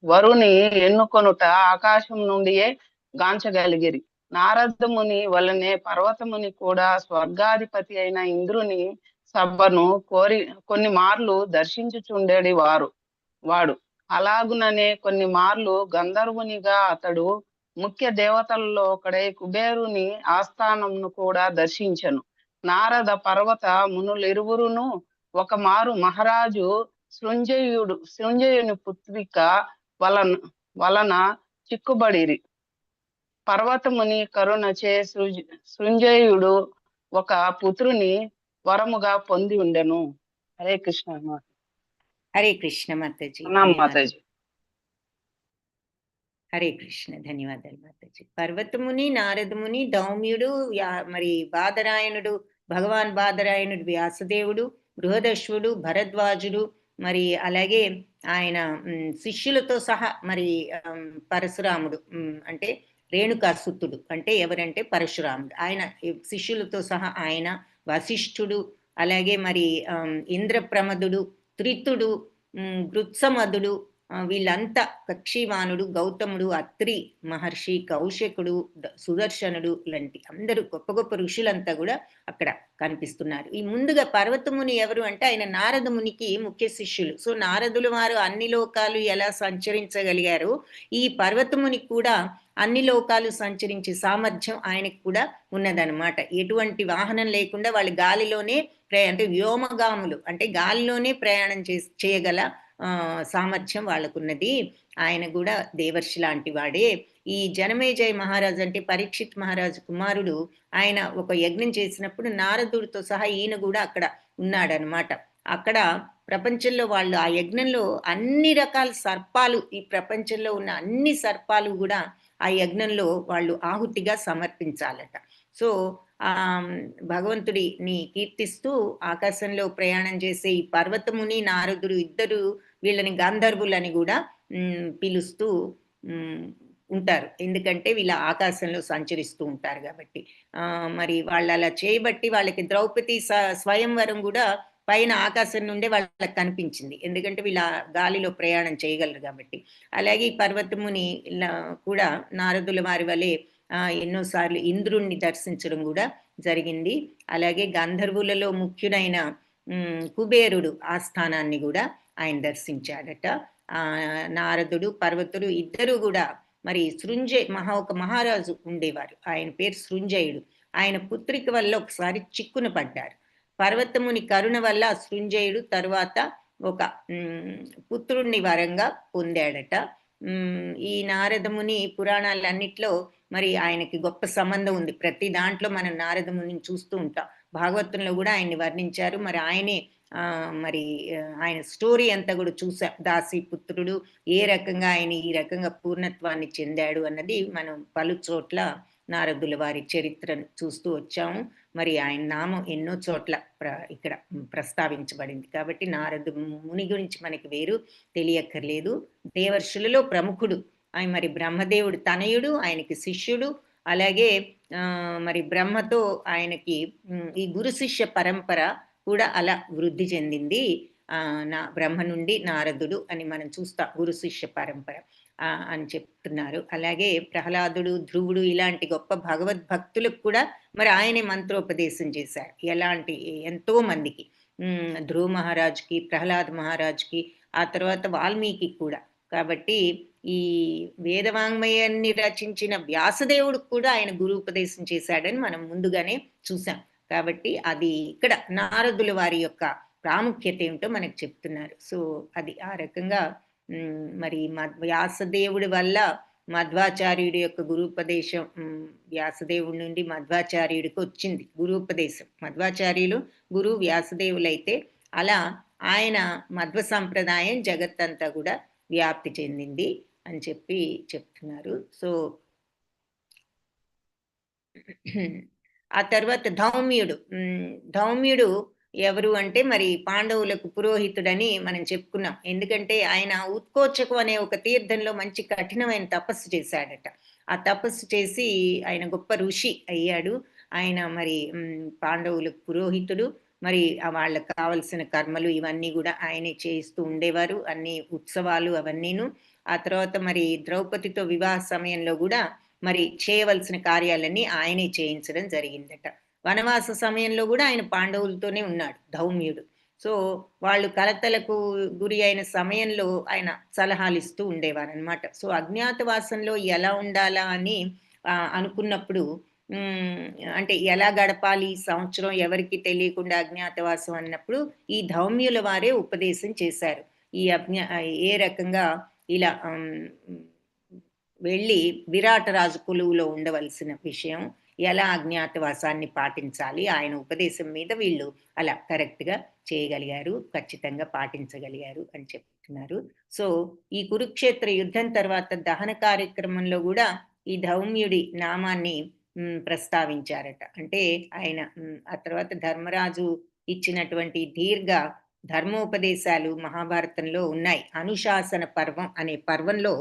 వరుని ఎన్నుకొనుట ఆకాశం నుండియే గాంచగలిగిరి. నారదముని వలనే పర్వతముని కూడా స్వర్గాధిపతి అయిన ఇంద్రుని సభను కొన్ని మార్లు దర్శించుచుండేది వాడు. అలాగుననే కొన్ని మార్లు గంధర్వునిగా అతడు ముఖ్య దేవతలలో ఒకడై కుబేరుని ఆస్థానంను కూడా దర్శించెను. నారద పర్వత మునులిరువురును ఒక మారు మహారాజు సృంజయుని పుత్రిక వలన చిక్కుబడిరి. పర్వతముని కరుణచే సృంజయుడు ఒక పుత్రుని వరముగా పొంది ఉండెను. హరే కృష్ణ. హరే కృష్ణ మాతాజీ. మాతాజీ. హరే కృష్ణ. ధన్యవాదాలు మాతాజీ. పర్వతముని, నారదముని, దౌమ్యుడు, మరి బాదరాయణుడు, భగవాన్ బాదరాయణుడు, వ్యాసదేవుడు, బృహదశ్వుడు, భరద్వాజుడు, మరి అలాగే ఆయన శిష్యులతో సహా మరి పరశురాముడు అంటే రేణుకాసుతుడు అంటే ఎవరంటే పరశురాముడు, ఆయన శిష్యులతో సహా ఆయన, వశిష్ఠుడు, అలాగే మరి ఇంద్రప్రమదుడు, త్రితుడు, గృత్సమదుడు, వీళ్ళంతా కక్షివానుడు, గౌతముడు, అత్రి మహర్షి, కౌశకుడు, సుదర్శనుడు లాంటి అందరూ గొప్ప గొప్ప ఋషులంతా కూడా అక్కడ కనిపిస్తున్నారు. ఈ ముందుగా పర్వతముని ఎవరు అంటే ఆయన నారదమునికి ముఖ్య శిష్యులు. సో నారదులు వారు అన్ని లోకాలు ఎలా సంచరించగలిగారో ఈ పర్వతమునికి కూడా అన్ని లోకాలు సంచరించే సామర్థ్యం ఆయనకు కూడా ఉన్నదనమాట. ఎటువంటి వాహనం లేకుండా వాళ్ళు గాలిలోనే అంటే వ్యోమగాములు అంటే గాలిలోనే ప్రయాణం చేయగల సామర్థ్యం వాళ్ళకున్నది. ఆయన కూడా దేవర్షి లాంటి వాడే. ఈ జనమేజయ మహారాజు అంటే పరీక్షిత్ మహారాజు కుమారుడు, ఆయన ఒక యజ్ఞం చేసినప్పుడు నారదుడితో సహా ఈయన కూడా అక్కడ ఉన్నాడనమాట. అక్కడ ప్రపంచంలో వాళ్ళు ఆ యజ్ఞంలో అన్ని రకాల సర్పాలు, ఈ ప్రపంచంలో ఉన్న అన్ని సర్పాలు కూడా ఆ యజ్ఞంలో వాళ్ళు ఆహుతిగా సమర్పించాలట. సో భగవంతుడిని కీర్తిస్తూ ఆకాశంలో ప్రయాణం చేసే ఈ పర్వతముని, నారదుడు ఇద్దరు వీళ్ళని గంధర్వులని కూడా పిలుస్తూ ఉంటారు. ఎందుకంటే వీళ్ళ ఆకాశంలో సంచరిస్తూ ఉంటారు కాబట్టి. మరి వాళ్ళు అలా చేయబట్టి వాళ్ళకి ద్రౌపది స్వయంవరం కూడా పైన ఆకాశం నుండే వాళ్ళకి కనిపించింది. ఎందుకంటే వీళ్ళ గాలిలో ప్రయాణం చేయగలరు కాబట్టి. అలాగే ఈ పర్వతముని కూడా నారదుల వారి వలె ఎన్నోసార్లు ఇంద్రుణ్ణి దర్శించడం కూడా జరిగింది. అలాగే గంధర్వులలో ముఖ్యుడైన కుబేరుడు ఆస్థానాన్ని కూడా ఆయన దర్శించాడట. నారదుడు, పర్వతుడు ఇద్దరు కూడా మరి ఒక మహారాజు ఉండేవారు, ఆయన పేరు సృంజయుడు. ఆయన పుత్రిక వల్ల ఒకసారి చిక్కున పడ్డారు. పర్వతముని కరుణ వల్ల సృంజయుడు తరువాత ఒక పుత్రుణ్ణి వరంగా పొందాడట. ఈ నారదముని పురాణాలన్నిట్లో మరి ఆయనకి గొప్ప సంబంధం ఉంది. ప్రతి దాంట్లో మనం నారదమునిని చూస్తూ ఉంటాం. భాగవతంలో కూడా ఆయన్ని వర్ణించారు. మరి ఆయనే మరి ఆయన స్టోరీ అంతా కూడా చూసాం. దాసి పుత్రుడు ఏ రకంగా ఆయన ఈ రకంగా పూర్ణత్వాన్ని చెందాడు అన్నది మనం పలు చోట్ల నారదుల వారి చరిత్రను చూస్తూ వచ్చాము. మరి ఆయన నామం ఎన్నో చోట్ల ఇక్కడ ప్రస్తావించబడింది. కాబట్టి నారదు ముని గురించి మనకి వేరు తెలియక్కర్లేదు. దేవర్షులలో ప్రముఖుడు ఆయన. మరి బ్రహ్మదేవుడు తనయుడు, ఆయనకి శిష్యుడు. అలాగే మరి బ్రహ్మతో ఆయనకి ఈ గురు శిష్య పరంపర కూడా అలా వృద్ధి చెందింది. బ్రహ్మ నుండి నారదుడు అని మనం చూస్తాం, గురు శిష్య పరంపర అని చెప్తున్నారు. అలాగే ప్రహ్లాదుడు, ధ్రువుడు ఇలాంటి గొప్ప భగవద్భక్తులకు కూడా మరి ఆయనే మంత్రోపదేశం చేశారు. ఎంతో మందికి, ధ్రువ మహారాజుకి, ప్రహ్లాద్ మహారాజుకి, ఆ తర్వాత వాల్మీకి కూడా. కాబట్టి ఈ వేదవాంగ్మయాన్ని రచించిన వ్యాసదేవుడికి కూడా ఆయన గురుపదేశం చేశాడని మనం ముందుగానే చూసాం. కాబట్టి అది ఇక్కడ నారదుల వారి యొక్క ప్రాముఖ్యత ఏమిటో మనకు చెప్తున్నారు. సో అది ఆ రకంగా మరి వ్యాసదేవుడి వల్ల మధ్వాచార్యుడి యొక్క గురుపదేశం, వ్యాసదేవుడి నుండి మధ్వాచార్యుడికి వచ్చింది గురుపదేశం. మధ్వాచార్యులు గురు వ్యాసదేవులైతే అలా ఆయన మధ్వ సంప్రదాయం జగత్తంతా కూడా వ్యాప్తి చెందింది అని చెప్తున్నారు. సో ఆ తర్వాత ధౌమ్యుడు ఎవరు అంటే మరి పాండవులకు పురోహితుడని మనం చెప్పుకున్నాం. ఎందుకంటే ఆయన ఉత్కోచకు అనే ఒక తీర్థంలో మంచి కఠినమైన తపస్సు చేశాడట. ఆ తపస్సు చేసి ఆయన గొప్ప ఋషి అయ్యాడు. ఆయన మరి పాండవులకు పురోహితుడు. మరి వాళ్ళకు కావలసిన కర్మలు ఇవన్నీ కూడా ఆయనే చేయిస్తూ ఉండేవారు, అన్ని ఉత్సవాలు అవన్నీను. ఆ తర్వాత మరి ద్రౌపదితో వివాహ సమయంలో కూడా మరి చేయవలసిన కార్యాలన్నీ ఆయనే చేయించడం జరిగిందట. వనవాస సమయంలో కూడా ఆయన పాండవులతోనే ఉన్నాడు ధౌమ్యుడు. సో వాళ్ళు కలతలకు గురి అయిన సమయంలో ఆయన సలహాలు ఇస్తూ ఉండేవారు అనమాట. సో అజ్ఞాతవాసంలో ఎలా ఉండాలా అని అనుకున్నప్పుడు అంటే ఎలా గడపాలి ఈ సంవత్సరం ఎవరికి తెలియకుండా అజ్ఞాతవాసం అన్నప్పుడు ఈ ధౌమ్యుల వారే ఉపదేశం చేశారు. ఈ ఏ రకంగా ఇలా వెళ్ళి విరాట రాజు కొలువులో ఉండవలసిన విషయం, ఎలా అజ్ఞాతవాసాన్ని పాటించాలి, ఆయన ఉపదేశం మీద వీళ్ళు అలా కరెక్ట్గా చేయగలిగారు, ఖచ్చితంగా పాటించగలిగారు అని చెప్తున్నారు. సో ఈ కురుక్షేత్ర యుద్ధం తర్వాత దహన కార్యక్రమంలో కూడా ఈ ధౌమ్యుడి నామాన్ని ప్రస్తావించారట. అంటే ఆయన ఆ తర్వాత ధర్మరాజు ఇచ్చినటువంటి దీర్ఘ ధర్మోపదేశాలు మహాభారతంలో ఉన్నాయి. అనుశాసన పర్వం అనే పర్వంలో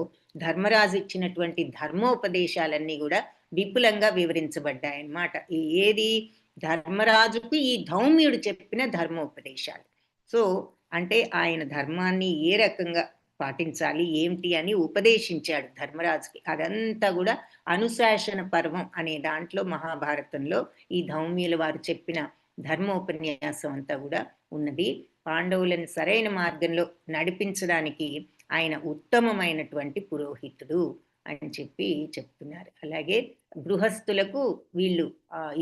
ధర్మరాజు ఇచ్చినటువంటి ధర్మోపదేశాలన్నీ కూడా విపులంగా వివరించబడ్డాయన్నమాట. ఏది ధర్మరాజుకు ఈ ధౌమ్యుడు చెప్పిన ధర్మోపదేశాలు. సో అంటే ఆయన ధర్మాన్ని ఏ రకంగా పాటించాలి ఏమిటి అని ఉపదేశించాడు ధర్మరాజుకి. అదంతా కూడా అనుశాసన పర్వం అనే దాంట్లో మహాభారతంలో ఈ ధౌమ్యుల వారు చెప్పిన ధర్మోపన్యాసం అంతా కూడా ఉన్నది. పాండవులను సరైన మార్గంలో నడిపించడానికి ఆయన ఉత్తమమైనటువంటి పురోహితుడు అని చెప్పి చెప్తున్నారు. అలాగే గృహస్థులకు వీళ్ళు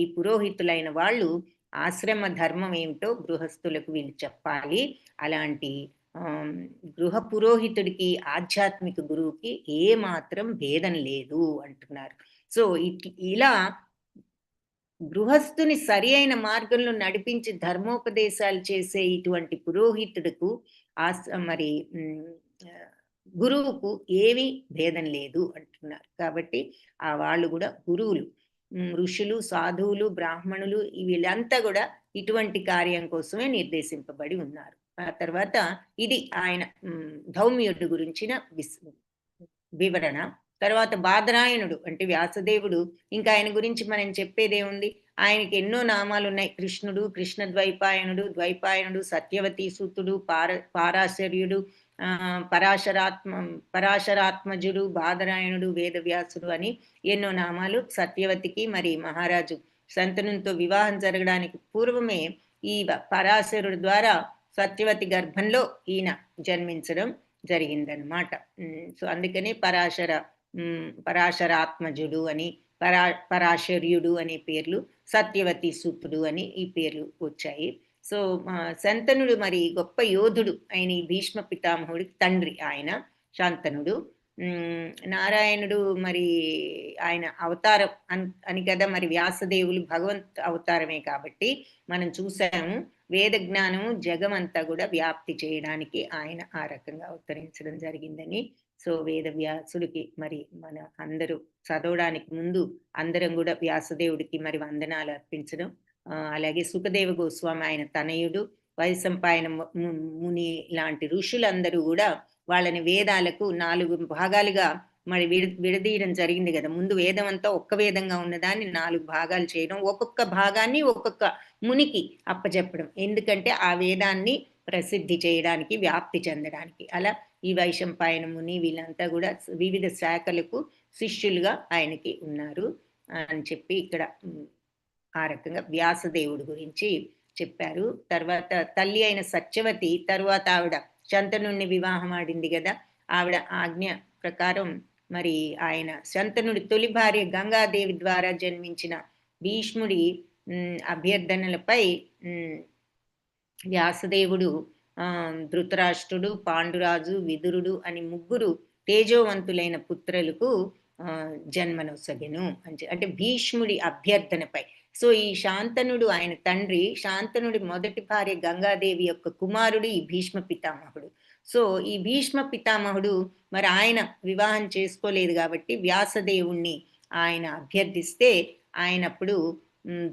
ఈ పురోహితులైన వాళ్ళు ఆశ్రమ ధర్మం ఏమిటో గృహస్థులకు వీళ్ళు చెప్పాలి. అలాంటి గృహ పురోహితుడికి ఆధ్యాత్మిక గురువుకి ఏ మాత్రం భేదం లేదు అంటున్నారు. సో ఇలా గృహస్థుని సరి అయిన మార్గంలో నడిపించి ధర్మోపదేశాలు చేసే ఇటువంటి పురోహితుడుకు మరి గురువుకు ఏమీ భేదం లేదు అంటున్నారు. కాబట్టి వాళ్ళు కూడా గురువులు, ఋషులు, సాధువులు, బ్రాహ్మణులు వీళ్ళంతా కూడా ఇటువంటి కార్యం కోసమే నిర్దేశింపబడి ఉన్నారు. ఆ తర్వాత ఇది ఆయన ధౌమ్యుడు గురించిన వివరణ. తర్వాత బాదరాయణుడు అంటే వ్యాసదేవుడు, ఇంకా ఆయన గురించి మనం చెప్పేదేముంది, ఆయనకి ఎన్నో నామాలు ఉన్నాయి. కృష్ణుడు, కృష్ణ ద్వైపాయనుడు, సత్యవతి సూతుడు, పారాశర్యుడు, పరాశరాత్మజుడు, బాదరాయణుడు, వేదవ్యాసుడు అని ఎన్నో నామాలు. సత్యవతికి మరి మహారాజు శంతనునితో వివాహం జరగడానికి పూర్వమే ఈ పరాశరుడు ద్వారా సత్యవతి గర్భంలో ఈయన జన్మించడం జరిగిందనమాట. సో అందుకని పరాశరాత్మజుడు అని, పరాశర్యుడు అనే పేర్లు, సత్యవతి సూతుడు అని ఈ పేర్లు వచ్చాయి. సో శంతనుడు మరి గొప్ప యోధుడు. ఆయన ఈ భీష్మ పితామహుడికి తండ్రి ఆయన శాంతనుడు. నారాయణుడు మరి ఆయన అవతారం అని కదా, మరి వ్యాసదేవులు భగవంత్ అవతారమే కాబట్టి మనం చూసాము. వేద జ్ఞానము జగమంతా కూడా వ్యాప్తి చేయడానికి ఆయన ఆ రకంగా అవతరించడం జరిగిందని. సో వేద వ్యాసుడికి మరి మన అందరూ చదవడానికి ముందు అందరం కూడా వ్యాసదేవుడికి మరి వందనాలు అర్పించడం. అలాగే సుఖదేవ గోస్వామి ఆయన తనయుడు, వైశంపాయన ముని లాంటి ఋషులందరూ కూడా వాళ్ళని వేదాలకు 4 భాగాలుగా మరి విడదీయడం జరిగింది కదా. ముందు వేదం అంతా ఒక్క వేదంగా ఉన్నదాన్ని 4 భాగాలు చేయడం, ఒక్కొక్క భాగాన్ని ఒక్కొక్క మునికి అప్పచెప్పడం. ఎందుకంటే ఆ వేదాన్ని ప్రసిద్ధి చేయడానికి, వ్యాప్తి చెందడానికి. అలా ఈ వైశంపాయన ముని వీళ్ళంతా కూడా వివిధ శాఖలకు శిష్యులుగా ఆయనకి ఉన్నారు అని చెప్పి ఇక్కడ ఆ రకంగా వ్యాసదేవుడి గురించి చెప్పారు. తర్వాత తల్లి అయిన సత్యవతి తర్వాత ఆవిడ శంతనుడిని వివాహం ఆడింది కదా. ఆవిడ ఆజ్ఞ ప్రకారం మరి ఆయన శంతనుడి తొలి భార్య గంగాదేవి ద్వారా జన్మించిన భీష్ముడి అభ్యర్థనలపై వ్యాసదేవుడు ధృతరాష్ట్రుడు, పాండురాజు, విదురుడు అని 3 తేజోవంతులైన పుత్రులకు జన్మనొసగెను అంటే భీష్ముడి అభ్యర్థనపై. సో ఈ శాంతనుడు ఆయన తండ్రి, శాంతనుడి మొదటి భార్య గంగాదేవి యొక్క కుమారుడు ఈ భీష్మ పితామహుడు. సో ఈ భీష్మ పితామహుడు మరి ఆయన వివాహం చేసుకోలేదు కాబట్టి వ్యాసదేవుణ్ణి ఆయన అభ్యర్థిస్తే ఆయనప్పుడు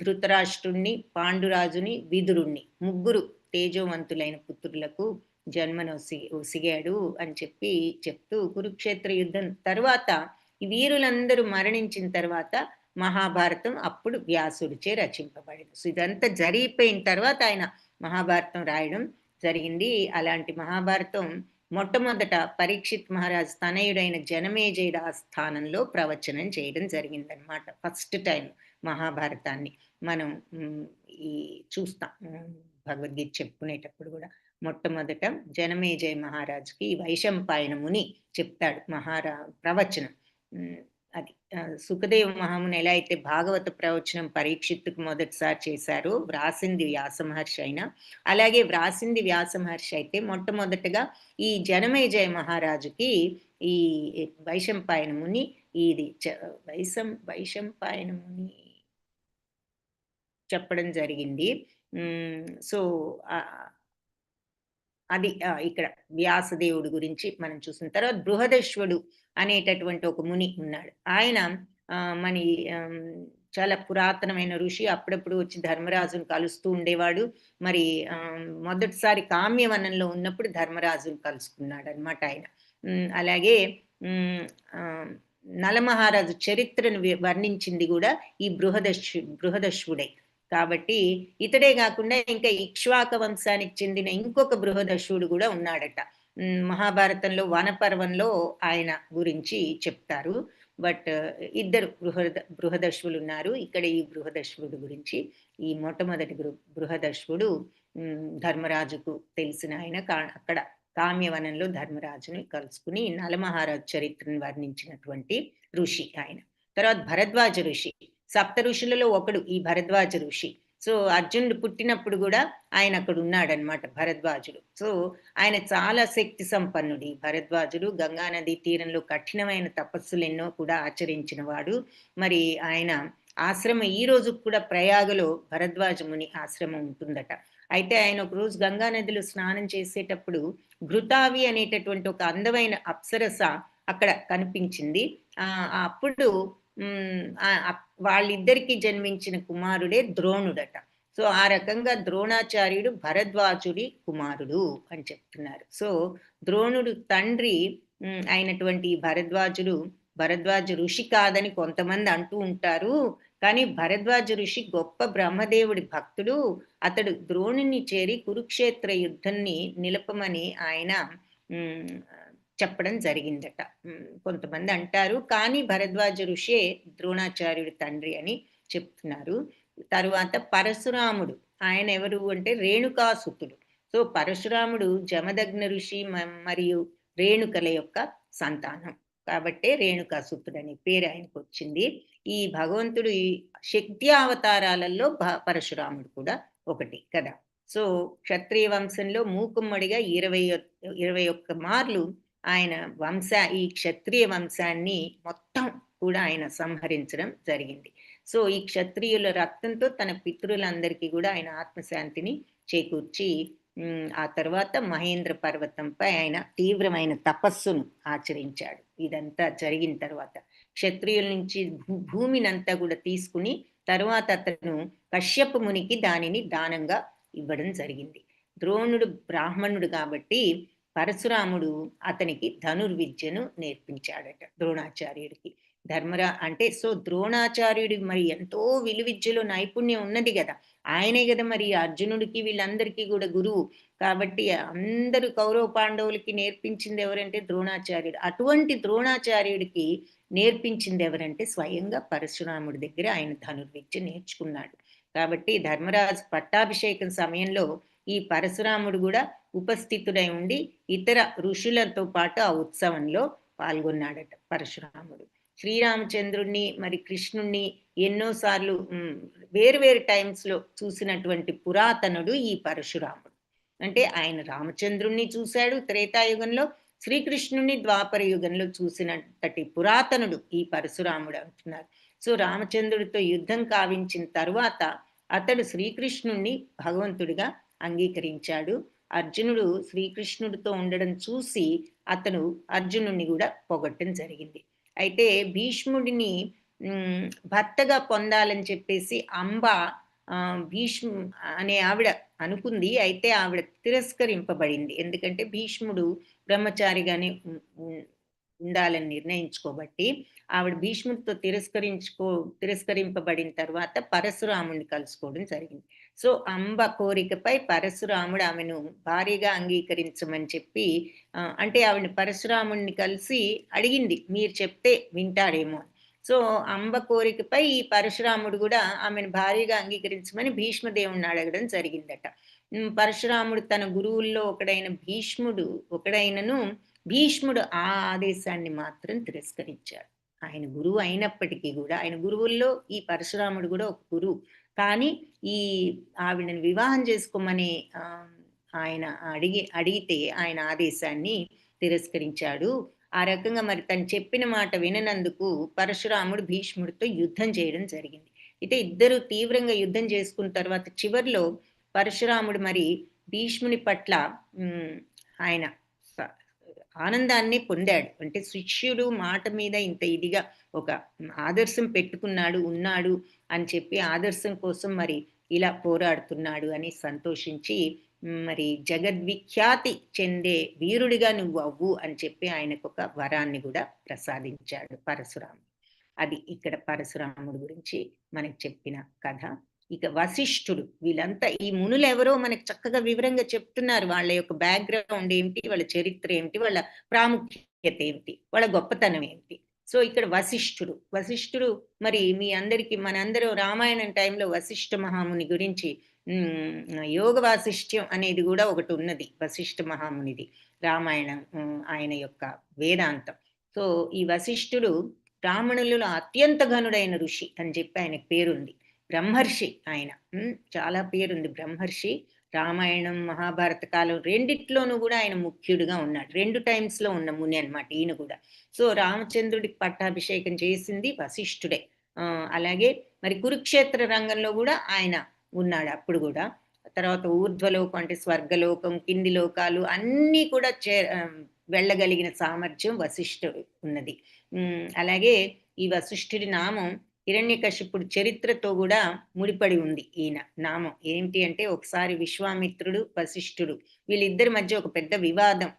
ధృతరాష్ట్రుణ్ణి, పాండురాజుని, విదురుణ్ణి 3 తేజోవంతులైన పుత్రులకు జన్మనొసిగాడు అని చెప్తూ కురుక్షేత్ర యుద్ధం తర్వాత ఈ వీరులందరూ మరణించిన తర్వాత మహాభారతం అప్పుడు వ్యాసుడిచే రచింపబడింది. సో ఇదంతా జరిగిపోయిన తర్వాత ఆయన మహాభారతం రాయడం జరిగింది. అలాంటి మహాభారతం మొట్టమొదట పరీక్షిత్ మహారాజ్ తనయుడైన జనమేజయుడు స్థానంలో ప్రవచనం చేయడం జరిగిందనమాట. ఫస్ట్ టైం మహాభారతాన్ని మనం ఈ చూస్తాం భగవద్గీత చెప్పుకునేటప్పుడు కూడా. మొట్టమొదట జనమేజయ మహారాజుకి వైశంపాయన ముని చెప్తాడు ప్రవచనం. అది సుఖదేవ మహాముని ఎలా అయితే భాగవత ప్రవచనం పరీక్షిత్తుకు మొదటిసారి చేశారో, వ్రాసింది వ్యాస మహర్షి అయినా, అలాగే వ్రాసింది వ్యాస మహర్షి అయితే మొట్టమొదటగా ఈ జనమేజయ మహారాజుకి ఈ వైశంపాయన ముని ఇది వైశంపాయన ముని చెప్పడం జరిగింది. సో అది ఇక్కడ వ్యాసదేవుడి గురించి మనం చూసిన తర్వాత బృహదశ్వడు అనేటటువంటి ఒక ముని ఉన్నాడు. ఆయన మన చాలా పురాతనమైన ఋషి. అప్పుడప్పుడు వచ్చి ధర్మరాజును కలుస్తూ ఉండేవాడు. మరి మొదటిసారి కామ్యవనంలో ఉన్నప్పుడు ధర్మరాజును కలుసుకున్నాడు అనమాట ఆయన. అలాగే నలమహారాజు చరిత్రను వర్ణించింది కూడా ఈ బృహదశ్వుడే. కాబట్టి ఇతడే కాకుండా ఇంకా ఇక్ష్వాక వంశానికి చెందిన ఇంకొక బృహదశ్వుడు కూడా ఉన్నాడట. మహాభారతంలో వనపర్వంలో ఆయన గురించి చెప్తారు. బట్ ఇద్దరు బృహదశ్వులు ఉన్నారు. ఇక్కడ ఈ బృహదశ్వుడు గురించి, ఈ మొట్టమొదటి బృహదశ్వుడు ధర్మరాజుకు తెలిసిన ఆయన. అక్కడ కామ్యవనంలో ధర్మరాజుని కలుసుకుని నలమహారాజు చరిత్రను వర్ణించినటువంటి ఋషి ఆయన. తర్వాత భరద్వాజ ఋషి, సప్త ఋషులలో ఒకడు ఈ భరద్వాజ ఋషి. సో అర్జునుడు పుట్టినప్పుడు కూడా ఆయన అక్కడ ఉన్నాడనమాట, భరద్వాజుడు. సో ఆయన చాలా శక్తి సంపన్నుడు ఈ భరద్వాజుడు. గంగా నది తీరంలో కఠినమైన తపస్సులు ఎన్నో కూడా ఆచరించిన వాడు. మరి ఆయన ఆశ్రమం ఈ రోజు కూడా ప్రయాగలో భరద్వాజ ముని ఆశ్రమం ఉంటుందట. అయితే ఆయన ఒక రోజు గంగా నదిలో స్నానం చేసేటప్పుడు ఘృతావి అనేటటువంటి ఒక అందమైన అప్సరస అక్కడ కనిపించింది. అప్పుడు వాళ్ళిద్దరికి జన్మించిన కుమారుడే ద్రోణుడట. సో ఆ రకంగా ద్రోణాచార్యుడు భరద్వాజుడి కుమారుడు అని చెప్తున్నారు. సో ద్రోణుడు తండ్రి అయినటువంటి భరద్వాజ ఋషి కాదని కొంతమంది అంటూ ఉంటారు. కానీ భరద్వాజ ఋషి గొప్ప బ్రహ్మదేవుడి భక్తుడు. అతడు ద్రోణుని చేరి కురుక్షేత్ర యుద్ధాన్ని నిలపమని ఆయన చెప్పడం జరిగిందట. కొంతమంది అంటారు, కానీ భరద్వాజ ఋషే ద్రోణాచార్యుడి తండ్రి అని చెప్తున్నారు. తరువాత పరశురాముడు, ఆయన ఎవరు అంటే రేణుకాసుతుడు. సో పరశురాముడు జమదగ్న ఋషి మరియు రేణుకల యొక్క సంతానం కాబట్టి రేణుకాసుతుడు అనే పేరు ఆయనకు వచ్చింది. ఈ భగవంతుడు శక్తి అవతారాలలో పరశురాముడు కూడా ఒకటి కదా. సో క్షత్రియ వంశంలో మూకుమ్మడిగా 21 మార్లు ఆయన ఈ క్షత్రియ వంశాన్ని మొత్తం కూడా ఆయన సంహరించడం జరిగింది. సో ఈ క్షత్రియుల రక్తంతో తన పితృలందరికీ కూడా ఆయన ఆత్మశాంతిని చేకూర్చి ఆ తర్వాత మహేంద్ర పర్వతంపై ఆయన తీవ్రమైన తపస్సును ఆచరించాడు. ఇదంతా జరిగిన తర్వాత క్షత్రియుల నుంచి భూమినంతా కూడా తీసుకుని తర్వాత అతను కశ్యప మునికి దానిని దానంగా ఇవ్వడం జరిగింది. ద్రోణుడు బ్రాహ్మణుడు కాబట్టి పరశురాముడు అతనికి ధనుర్విద్యను నేర్పించాడట ద్రోణాచార్యుడికి. అంటే సో ద్రోణాచార్యుడి మరి ఎంతో విలువిద్యలో నైపుణ్యం ఉన్నది కదా, ఆయనే కదా మరి అర్జునుడికి వీళ్ళందరికీ కూడా గురువు. కాబట్టి అందరూ కౌరవ పాండవులకి నేర్పించింది ఎవరంటే ద్రోణాచార్యుడు. అటువంటి ద్రోణాచార్యుడికి నేర్పించింది ఎవరంటే స్వయంగా పరశురాముడి దగ్గర ఆయన ధనుర్విద్య నేర్చుకున్నాడు. కాబట్టి ధర్మరాజు పట్టాభిషేకం సమయంలో ఈ పరశురాముడు కూడా ఉపస్థితుడై ఉండి ఇతర ఋషులతో పాటు ఆ ఉత్సవంలో పాల్గొన్నాడట పరశురాముడు. శ్రీరామచంద్రుణ్ణి మరి కృష్ణుణ్ణి ఎన్నోసార్లు వేరు టైమ్స్ లో చూసినటువంటి పురాతనుడు ఈ పరశురాముడు. అంటే ఆయన రామచంద్రుణ్ణి చూశాడు త్రేతాయుగంలో, శ్రీకృష్ణుని ద్వాపర యుగంలో చూసినట్టటి పురాతనుడు ఈ పరశురాముడు అంటున్నారు. సో రామచంద్రుడితో యుద్ధం కావించిన తరువాత అతడు శ్రీకృష్ణుణ్ణి భగవంతుడిగా అంగీకరించాడు. అర్జునుడు శ్రీకృష్ణుడితో ఉండడం చూసి అతను అర్జునుడిని కూడా పొగట్టడం జరిగింది. అయితే భీష్ముడిని భర్తగా పొందాలని చెప్పేసి అంబ భీష్ము అనే ఆవిడ అనుకుంది. అయితే ఆవిడ తిరస్కరింపబడింది. ఎందుకంటే భీష్ముడు బ్రహ్మచారిగానే ఉండాలని నిర్ణయించుకోబట్టి ఆవిడ భీష్ముడితో తిరస్కరింపబడిన తర్వాత పరశురాముడిని కలుసుకోవడం జరిగింది. సో అంబ కోరికపై పరశురాముడు ఆమెను భారీగా అంగీకరించమని చెప్పి అంటే ఆవిడని పరశురాముడిని కలిసి అడిగింది, మీరు చెప్తే వింటాడేమో. సో అంబ కోరికపై ఈ పరశురాముడు కూడా ఆమెను భార్యగా అంగీకరించమని భీష్మదేవుణ్ణి అడగడం జరిగిందట. పరశురాముడు తన గురువుల్లో ఒకడైనను భీష్ముడు ఆ ఆదేశాన్ని మాత్రం తిరస్కరించాడు. ఆయన గురువు అయినప్పటికీ కూడా, ఆయన గురువుల్లో ఈ పరశురాముడు కూడా ఒక గురువు. కానీ ఈ ఆవిడని వివాహం చేసుకోమని ఆయన అడిగితే ఆయన ఆదేశాన్ని తిరస్కరించాడు. ఆ రకంగా మరి తను చెప్పిన మాట విననందుకు పరశురాముడు భీష్ముడితో యుద్ధం చేయడం జరిగింది. అయితే ఇద్దరు తీవ్రంగా యుద్ధం చేసుకున్న తర్వాత చివరిలో పరశురాముడు మరి భీష్ముని పట్ల ఆయన ఆనందాన్ని పొందాడు. అంటే శిష్యుడు మాట మీద ఇంత ఇదిగా ఒక ఆదర్శం ఉన్నాడు అని చెప్పి ఆదర్శం కోసం మరి ఇలా పోరాడుతున్నాడు అని సంతోషించి మరి జగద్విఖ్యాతి చెందే వీరుడిగా నువ్వు అవ్వు అని చెప్పి ఆయనకు ఒక వరాన్ని కూడా ప్రసాదించాడు పరశురాముడు. అది ఇక్కడ పరశురాముడు గురించి మనకు చెప్పిన కథ. ఇక వశిష్ఠుడు, వీళ్ళంతా ఈ మునులు ఎవరో మనకి చక్కగా వివరంగా చెప్తున్నారు. వాళ్ళ యొక్క బ్యాక్గ్రౌండ్ ఏమిటి, వాళ్ళ చరిత్ర ఏమిటి, వాళ్ళ ప్రాముఖ్యత ఏమిటి, వాళ్ళ గొప్పతనం ఏమిటి. సో ఇక్కడ వశిష్ఠుడు మరి మీ అందరికీ మనందరూ రామాయణం టైంలో వశిష్ఠ మహాముని గురించి యోగ వాసిష్ఠ్యం అనేది కూడా ఒకటి ఉన్నది వశిష్ఠ మహామునిది, రామాయణం ఆయన యొక్క వేదాంతం. సో ఈ వశిష్ఠుడు బ్రాహ్మణులలో అత్యంత ఘనుడైన ఋషి అని చెప్పి ఆయనకు పేరుంది. బ్రహ్మర్షి ఆయన, చాలా పేరుంది బ్రహ్మర్షి. రామాయణం మహాభారత కాలం రెండిట్లోనూ కూడా ఆయన ముఖ్యుడిగా ఉన్నాడు. 2 times లో ఉన్న ముని అనమాట ఈయన కూడా. సో రామచంద్రుడికి పట్టాభిషేకం చేసింది వశిష్ఠుడే. అలాగే మరి కురుక్షేత్ర రంగంలో కూడా ఆయన ఉన్నాడు అప్పుడు కూడా. తర్వాత ఊర్ధ్వలోకం అంటే స్వర్గలోకం, కింది లోకాలు అన్నీ కూడా వెళ్ళగలిగిన సామర్థ్యం వశిష్ఠుడు ఉన్నది. అలాగే ఈ వశిష్ఠుడి నామం హిరణ్యకశిపుడు చరిత్రతో కూడా ముడిపడి ఉంది. ఈయన నామం ఏంటి అంటే, ఒకసారి విశ్వామిత్రుడు వశిష్ఠుడు వీళ్ళిద్దరి మధ్య ఒక పెద్ద వివాదం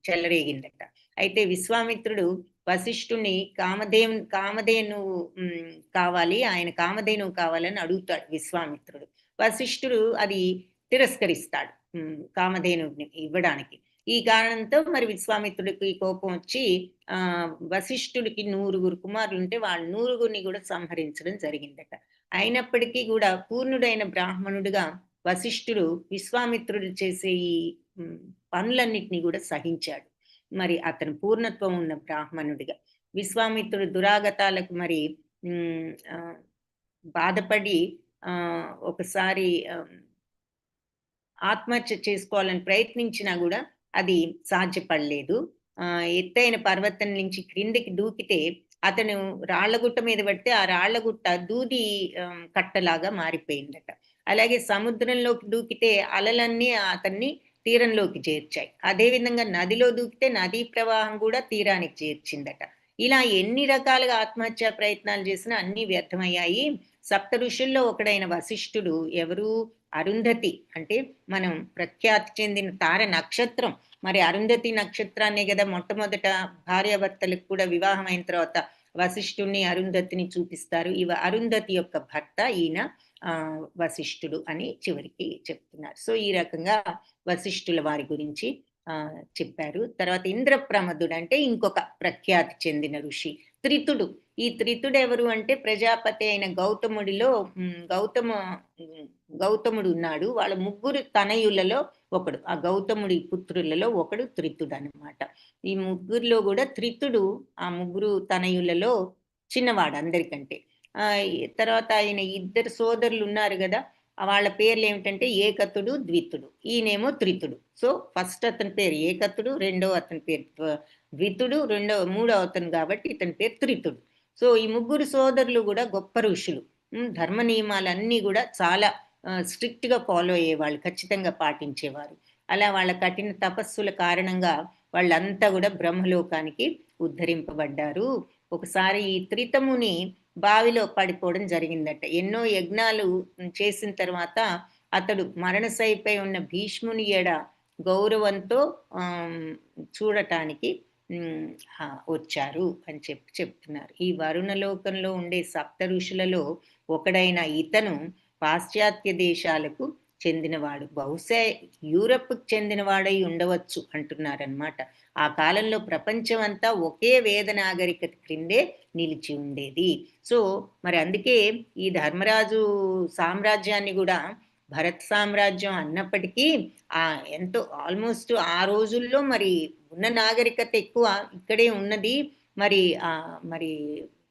చెలరేగిందట. అయితే విశ్వామిత్రుడు వశిష్ఠుని కామధేనువు కావాలి, ఆయన కామధేనువు కావాలని అడుగుతాడు విశ్వామిత్రుడు. వశిష్ఠుడు అది తిరస్కరిస్తాడు కామధేనువుని ఇవ్వడానికి. ఈ కారణంతో మరి విశ్వామిత్రుడికి కోపం వచ్చి వశిష్ఠుడికి 9 కుమారులు ఉంటే వాళ్ళ 9 కూడా సంహరించడం జరిగిందట. అయినప్పటికీ కూడా పూర్ణుడైన బ్రాహ్మణుడిగా వశిష్ఠుడు విశ్వామిత్రుడు చేసే ఈ పనులన్నిటినీ కూడా సహించాడు. మరి అతను పూర్ణత్వం ఉన్న బ్రాహ్మణుడిగా. విశ్వామిత్రుడు దురాగతాలకు మరి బాధపడి ఒకసారి ఆత్మహత్య చేసుకోవాలని ప్రయత్నించినా కూడా అది సాధ్యపడలేదు. ఎత్తైన పర్వతం నుంచి క్రిందికి దూకితే అతను రాళ్లగుట్ట మీద పడితే ఆ రాళ్లగుట్ట దూది కట్టలాగా మారిపోయిందట. అలాగే సముద్రంలోకి దూకితే అలలన్నీ అతన్ని తీరంలోకి చేర్చాయి. అదేవిధంగా నదిలో దూకితే నదీ ప్రవాహం కూడా తీరానికి చేర్చిందట. ఇలా ఎన్ని రకాలుగా ఆత్మహత్యా ప్రయత్నాలు చేసినా అన్ని వ్యర్థమయ్యాయి. సప్త ఋషుల్లో ఒకడైన వశిష్ఠుడు ఎవరు? అరుంధతి అంటే మనం ప్రఖ్యాతి చెందిన తార నక్షత్రం. మరి అరుంధతి నక్షత్రాన్నే కదా మొట్టమొదట భార్యాభర్తలకు కూడా వివాహం అయిన తర్వాత వశిష్ఠుడిని అరుంధతిని చూపిస్తారు. అరుంధతి యొక్క భర్త ఈయన వశిష్ఠుడు అని చివరికి చెప్తున్నారు. సో ఈ రకంగా వశిష్ఠుల వారి గురించి చెప్పారు. తర్వాత ఇంద్రప్రమదుడు అంటే ఇంకొక ప్రఖ్యాతి చెందిన ఋషి. త్రితుడు. ఈ త్రితుడు ఎవరు అంటే ప్రజాపతి అయిన గౌతముడిలో గౌతముడు ఉన్నాడు. వాళ్ళ 3 తనయులలో ఒకడు, ఆ గౌతముడి పుత్రులలో ఒకడు త్రితుడు అనమాట. ఈ 3లో కూడా త్రితుడు ఆ 3 తనయులలో చిన్నవాడు అందరికంటే. తర్వాత ఆయన 2 సోదరులు ఉన్నారు కదా, వాళ్ళ పేర్లు ఏమిటంటే ఏకతుడు, ద్వితుడు. ఈయనేమో త్రితుడు. సో ఫస్ట్ అతని పేరు ఏకతుడు, రెండో అతని పేరు ద్వితుడు, మూడో అతను కాబట్టి ఇతని పేరు త్రితుడు. సో ఈ 3 సోదరులు కూడా గొప్ప ఋషులు. ధర్మ నియమాలన్నీ కూడా చాలా స్ట్రిక్ట్ గా ఫాలో అయ్యేవాళ్ళు, ఖచ్చితంగా పాటించేవారు. అలా వాళ్ళ కఠిన తపస్సుల కారణంగా వాళ్ళంతా కూడా బ్రహ్మలోకానికి ఉద్ధరింపబడ్డారు. ఒకసారి ఈ త్రితముని బావిలో పడిపోవడం జరిగిందట. ఎన్నో యజ్ఞాలు చేసిన తర్వాత అతడు మరణశైపై ఉన్న భీష్ముని ఎడ గౌరవంతో చూడటానికి వచ్చారు అని చెప్తున్నారు. ఈ వరుణలోకంలో ఉండే సప్త ఋషులలో ఒకడైన ఇతను పాశ్చాత్య దేశాలకు చెందినవాడు, బహుశా యూరప్కి చెందినవాడై ఉండవచ్చు అంటున్నారనమాట. ఆ కాలంలో ప్రపంచం అంతా ఒకే వేద నాగరికత క్రిందే నిలిచి ఉండేది. సో మరి అందుకే ఈ ధర్మరాజు సామ్రాజ్యాన్ని కూడా భరత్ సామ్రాజ్యం అన్నప్పటికీ ఎంతో ఆల్మోస్ట్ ఆ రోజుల్లో మరి ఉన్న నాగరికత ఎక్కువ ఇక్కడే ఉన్నది. మరి మరి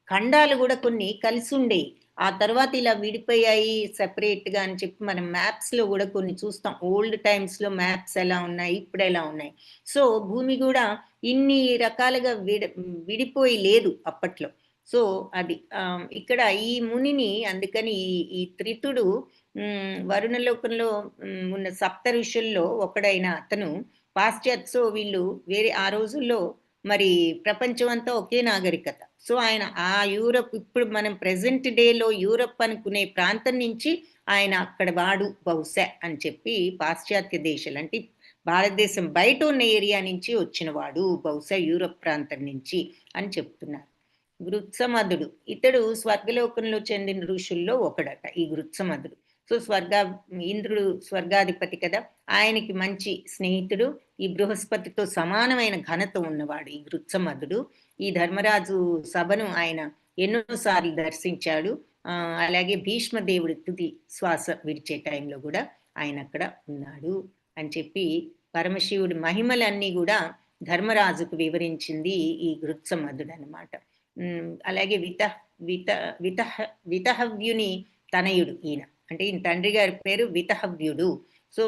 ఖండాలు కూడా కొన్ని కలిసి ఉండేవి. ఆ తర్వాత ఇలా విడిపోయాయి సెపరేట్గా అని చెప్పి మనం మ్యాప్స్లో కూడా కొన్ని చూస్తాం. ఓల్డ్ టైమ్స్లో మ్యాప్స్ ఎలా ఉన్నాయి, ఇప్పుడు ఎలా ఉన్నాయి. సో భూమి కూడా ఇన్ని రకాలుగా విడిపోయి లేదు అప్పట్లో. సో అది ఇక్కడ ఈ మునిని అందుకని ఈ త్రితుడు వరుణలోకంలో ఉన్న సప్త ఋషుల్లో ఒకడైన అతను పాశ్చాత్య. సో వీళ్ళు వేరే ఆ రోజుల్లో మరి ప్రపంచం అంతా ఒకే నాగరికత. సో ఆయన ఆ యూరప్, ఇప్పుడు మనం ప్రెసెంట్ డేలో యూరప్ అనుకునే ప్రాంతం నుంచి ఆయన అక్కడ వాడు బహుశా అని చెప్పి పాశ్చాత్య దేశాలు అంటే భారతదేశం బయట ఉన్న ఏరియా నుంచి వచ్చిన వాడు బహుశా యూరప్ ప్రాంతం నుంచి అని చెప్తున్నారు. గృత్సమధుడు ఇతడు స్వర్గలోకంలో చెందిన ఋషుల్లో ఒకడట ఈ గృత్సమధుడు. సో ఇంద్రుడు స్వర్గాధిపతి కదా, ఆయనకి మంచి స్నేహితుడు, ఈ బృహస్పతితో సమానమైన ఘనత ఉన్నవాడు ఈ గృత్సమధుడు. ఈ ధర్మరాజు సభను ఆయన ఎన్నోసార్లు దర్శించాడు. అలాగే భీష్మదేవుడి తుది శ్వాస విడిచే టైంలో కూడా ఆయన అక్కడ ఉన్నాడు అని చెప్పి పరమశివుడి మహిమలన్నీ కూడా ధర్మరాజుకు వివరించింది ఈ గృత్సమధుడు అనమాట. అలాగే వితహవ్యుని తనయుడు ఈయన, అంటే ఈయన తండ్రి గారి పేరు వితహవ్యుడు. సో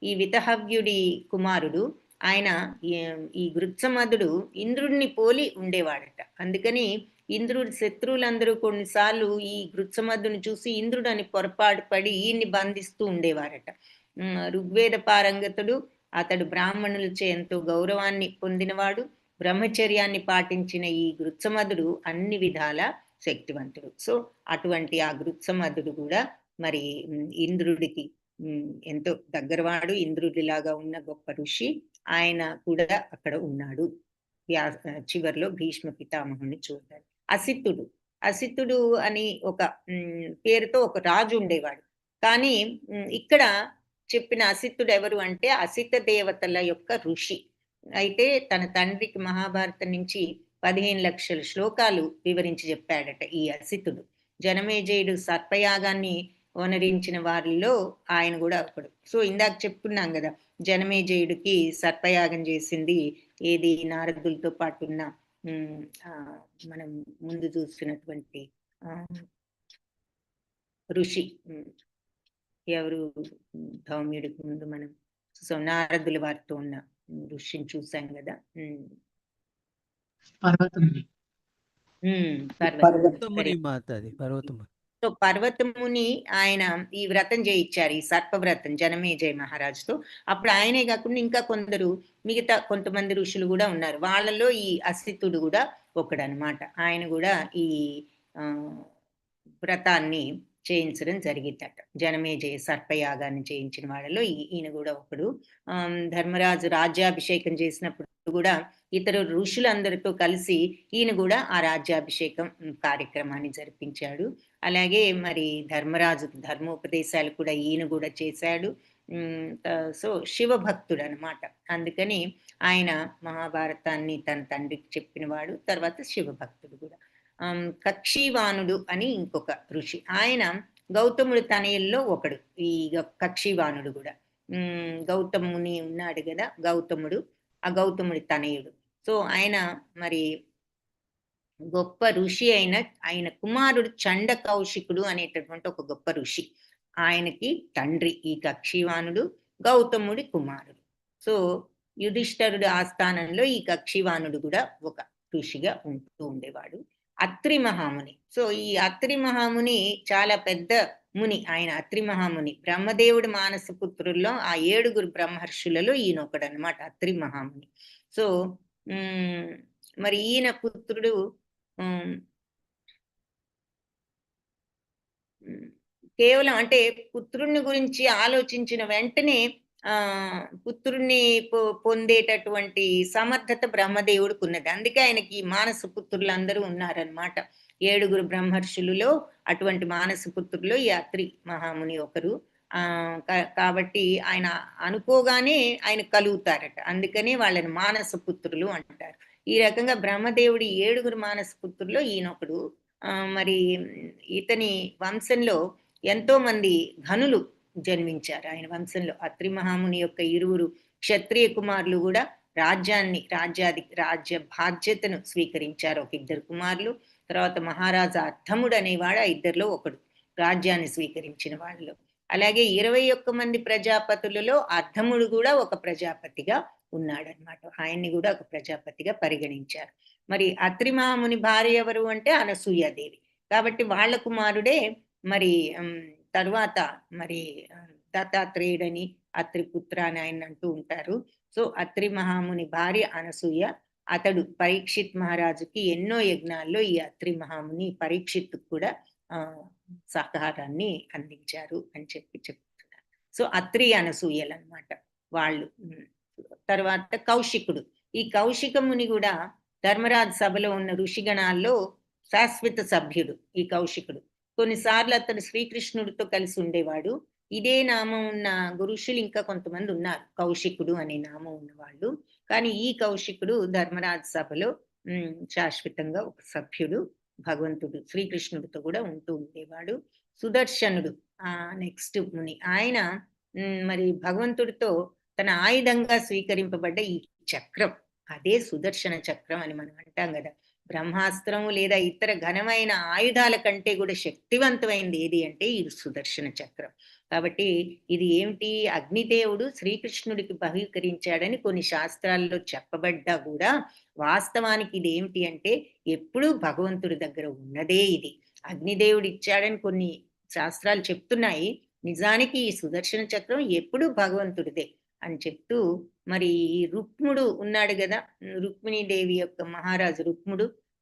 ఈ వితహవ్యుడి కుమారుడు ఆయన. ఈ గృత్సమధుడు ఇంద్రుడిని పోలి ఉండేవాడట. అందుకని ఇంద్రుడి శత్రువులందరూ కొన్నిసార్లు ఈ గృత్సమధుని చూసి ఇంద్రుడు అని పొరపాటు పడి ఈయన్ని బంధిస్తూ ఉండేవారట. ఋగ్వేద పారంగతుడు, అతడు బ్రాహ్మణులచే ఎంతో గౌరవాన్ని పొందినవాడు. బ్రహ్మచర్యాన్ని పాటించిన ఈ గృత్సమధుడు అన్ని విధాల శక్తివంతుడు. సో అటువంటి ఆ గృత్సమధుడు కూడా మరి ఇంద్రుడికి ఎంతో దగ్గరవాడు, ఇంద్రుడిలాగా ఉన్న గొప్ప ఋషి. ఆయన కూడా అక్కడ ఉన్నాడు. చివరిలో భీష్మ పితామహుని చూడాలి. అసితుడు అని ఒక పేరుతో ఒక రాజు ఉండేవాడు. కానీ ఇక్కడ చెప్పిన అసితుడు ఎవరు అంటే అసిత దేవతల యొక్క ఋషి. అయితే తన తండ్రికి మహాభారతం నుంచి 15 లక్షల శ్లోకాలు వివరించి చెప్పాడట ఈ అసితుడు. జనమేజయుడు సర్పయాగాన్ని వనరించిన వారిలో ఆయన కూడా ఒకడు. సో ఇందాక చెప్పుకున్నాం కదా, జనమేజయుడికి సర్పయాగం చేసింది ఏది నారదులతో పాటు ఉన్న మనం ముందు చూస్తున్నటువంటి ఋషి ఎవరు, ధౌమ్యుడికి ముందు మనం నారదుల వారితో ఉన్న ఋషిని చూసాం కదా. సో పర్వతముని ఆయన ఈ వ్రతం చేయించారు, ఈ సర్పవ్రతం జనమేజయ మహారాజుతో. అప్పుడు ఆయనే కాకుండా ఇంకా కొందరు మిగతా కొంతమంది ఋషులు కూడా ఉన్నారు. వాళ్ళలో ఈ అసితుడు కూడా ఒకడనమాట. ఆయన కూడా ఈ వ్రతాన్ని చేయించడం జరిగిందట. జనమేజయ సర్పయాగాన్ని చేయించిన వాళ్ళలో ఈయన కూడా ఒకడు. ధర్మరాజు రాజ్యాభిషేకం చేసినప్పుడు కూడా ఇతర ఋషులందరితో కలిసి ఈయన కూడా ఆ రాజ్యాభిషేకం కార్యక్రమాన్ని జరిపించాడు. అలాగే మరి ధర్మరాజుకు ధర్మోపదేశాలు కూడా ఈయన కూడా చేశాడు. సో శివభక్తుడు అనమాట. అందుకని ఆయన మహాభారతాన్ని తన తండ్రికి చెప్పినవాడు. తర్వాత శివభక్తుడు కూడా. కక్షీవానుడు అని ఇంకొక ఋషి, ఆయన గౌతముడి తనయుల్లో ఒకడు. ఈ కక్షీవానుడు కూడా గౌతముని ఉన్నాడు కదా, గౌతముడు, ఆ గౌతముడి తనయుడు. సో ఆయన మరి గొప్ప ఋషి ఆయన కుమారుడు చండ కౌశికుడు అనేటటువంటి ఒక గొప్ప ఋషి. ఆయనకి తండ్రి ఈ కక్షీవానుడు, గౌతముడి కుమారుడు. సో యుధిష్ఠరుడు ఆస్థానంలో ఈ కక్షీవానుడు కూడా ఒక ఋషిగా ఉంటూ ఉండేవాడు. అత్రి మహాముని. సో ఈ అత్రి మహాముని చాలా పెద్ద ముని. ఆయన అత్రి మహాముని బ్రహ్మదేవుడి మానస పుత్రుల్లో ఆ 7 బ్రహ్మర్షులలో ఈయన ఒకడనమాట, అత్రి మహాముని. సో మరి ఈయన పుత్రుడు కేవలం అంటే పుత్రుణ్ణి గురించి ఆలోచించిన వెంటనే పుత్రుణ్ణి పొందేటటువంటి సమర్థత బ్రహ్మదేవుడికి ఉన్నది. అందుకే ఆయనకి మానస పుత్రులు అందరూ ఉన్నారనమాట. 7 బ్రహ్మర్షులలో అటువంటి మానస పుత్రుల్లో ఈ అత్రి మహాముని ఒకరు. కాబట్టి ఆయన అనుకోగానే ఆయన కలుగుతారట. అందుకనే వాళ్ళని మానస పుత్రులు అంటారు. ఈ రకంగా బ్రహ్మదేవుడి 7 మానస పుత్రుల్లో ఈయనొకడు. మరి ఇతని వంశంలో ఎంతో మంది ఘనులు జన్మించారు. ఆయన వంశంలో అత్రి మహాముని యొక్క 2 క్షత్రియ కుమారులు కూడా రాజ్య బాధ్యతను స్వీకరించారు. ఒక 2 కుమారులు. తర్వాత మహారాజా అర్థముడు అనేవాడు ఆ 2లో ఒకడు, రాజ్యాన్ని స్వీకరించిన వాళ్ళలో. అలాగే 21 మంది ప్రజాపతులలో అర్థముడు కూడా ఒక ప్రజాపతిగా ఉన్నాడనమాట. ఆయన్ని కూడా ఒక ప్రజాపతిగా పరిగణించారు. మరి అత్రి మహాముని భార్య ఎవరు అంటే అనసూయాదేవి. కాబట్టి వాళ్ళ కుమారుడే మరి తరువాత మరి దత్తాత్రేయుడని అత్రిపుత్ర అని ఆయన అంటూ ఉంటారు. సో అత్రి మహాముని భార్య అనసూయ. అతడు పరీక్షిత్ మహారాజుకి ఎన్నో యజ్ఞాల్లో ఈ అత్రి మహాముని పరీక్షిత్తుకు కూడా సహకారాన్ని అందించారు అని చెప్తున్నారు. సో అత్రి అనసూయలు అన్నమాట వాళ్ళు. తర్వాత కౌశికుడు. ఈ కౌశిక ముని కూడా ధర్మరాజు సభలో ఉన్న ఋషిగణాల్లో శాశ్వత సభ్యుడు ఈ కౌశికుడు. కొన్నిసార్లు అతడు శ్రీకృష్ణుడితో కలిసి ఉండేవాడు. ఇదే నామం ఉన్న ఋషులు ఇంకా కొంతమంది ఉన్నారు, కౌశికుడు అనే నామం ఉన్నవాళ్ళు. కానీ ఈ కౌశికుడు ధర్మరాజు సభలో శాశ్వతంగా ఒక సభ్యుడు. భగవంతుడు శ్రీకృష్ణుడితో కూడా ఉంటూ ఉండేవాడు. సుదర్శనుడు నెక్స్ట్ ముని. ఆయన మరి భగవంతుడితో తన ఆయుధంగా స్వీకరింపబడ్డ ఈ చక్రం, అదే సుదర్శన చక్రం అని మనం అంటాం కదా. బ్రహ్మాస్త్రము లేదా ఇతర ఘనమైన ఆయుధాల కంటే కూడా శక్తివంతమైనది ఏది అంటే ఇది సుదర్శన చక్రం. కాబట్టి ఇది ఏమిటి, అగ్నిదేవుడు శ్రీకృష్ణుడికి బహుకరించాడని కొన్ని శాస్త్రాల్లో చెప్పబడ్డా కూడా వాస్తవానికి ఇది ఏమిటి అంటే ఎప్పుడూ భగవంతుడి దగ్గర ఉన్నదే ఇది. అగ్నిదేవుడు ఇచ్చాడని కొన్ని శాస్త్రాలు చెప్తున్నాయి. నిజానికి ఈ సుదర్శన చక్రం ఎప్పుడూ భగవంతుడిదే అని చెప్తూ, మరి రుక్ముడు ఉన్నాడు కదా, రుక్మిణీదేవి యొక్క మహారాజు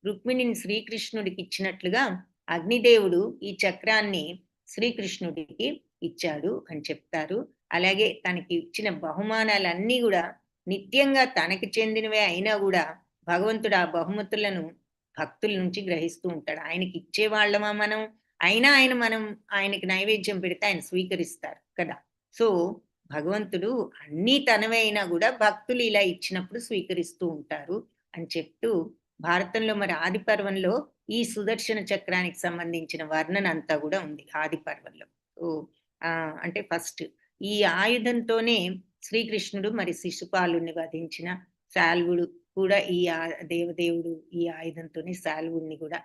రుక్మిణిని శ్రీకృష్ణుడికి ఇచ్చినట్లుగా అగ్నిదేవుడు ఈ చక్రాన్ని శ్రీకృష్ణుడికి ఇచ్చాడు అని చెప్తారు. అలాగే తనకి ఇచ్చిన బహుమానాలన్నీ కూడా నిత్యంగా తనకి చెందినవే అయినా కూడా భగవంతుడు ఆ బహుమతులను భక్తుల నుంచి గ్రహిస్తూ ఉంటాడు. ఆయనకి ఇచ్చే వాళ్ళమా మనం అయినా ఆయనకి నైవేద్యం పెడితే ఆయన స్వీకరిస్తారు కదా. సో భగవంతుడు అన్నీ తనవే అయినా కూడా భక్తులు ఇలా ఇచ్చినప్పుడు స్వీకరిస్తూ ఉంటారు అని చెప్తూ, భారతంలో మరి ఆది పర్వంలో ఈ సుదర్శన చక్రానికి సంబంధించిన వర్ణన అంతా కూడా ఉంది ఆది పర్వంలో. అంటే ఫస్ట్ ఈ ఆయుధంతోనే శ్రీకృష్ణుడు మరి శిశుపాలుని వధించిన, శాల్వుడు కూడా ఈ దేవదేవుడు ఈ ఆయుధంతోనే శాల్వుడిని కూడా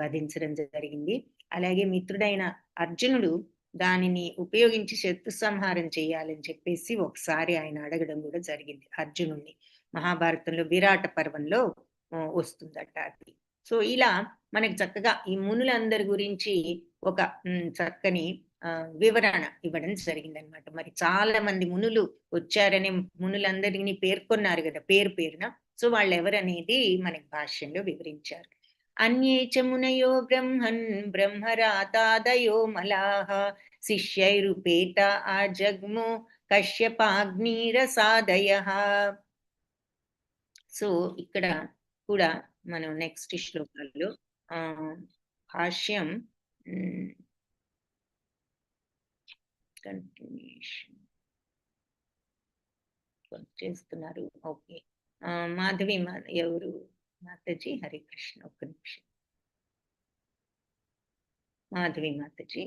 వధించడం జరిగింది. అలాగే మిత్రుడైన అర్జునుడు దానిని ఉపయోగించి శత్రు సంహారం చేయాలని చెప్పేసి ఒకసారి ఆయన అడగడం కూడా జరిగింది అర్జునుడిని. మహాభారతంలో విరాట పర్వంలో వస్తుందట అది. సో ఇలా మనకి చక్కగా ఈ మునులందరి గురించి ఒక చక్కని వివరణ ఇవ్వడం జరిగిందనమాట. మరి చాలా మంది మునులు వచ్చారని మునులందరినీ పేర్కొన్నారు కదా పేరున. సో వాళ్ళు ఎవరనేది మనకి భాష్యంలో వివరించారు. అన్యే చ మునయో బ్రహ్మన్ బ్రహ్మరాతాదయో మలాః శిష్యైరుపేత ఆజగ్ము కశ్యపాగ్నిరసాదయః. సో ఇక్కడ కూడా మనం నెక్స్ట్ శ్లోకాల్లో భాష్యం కంటిన్యూషన్ చేస్తున్నారు. ఓకే, మాధవి ఎవరు మాతాజీ? హరే కృష్ణ. ఒక్క నిమిషం మాధవి మాతాజీ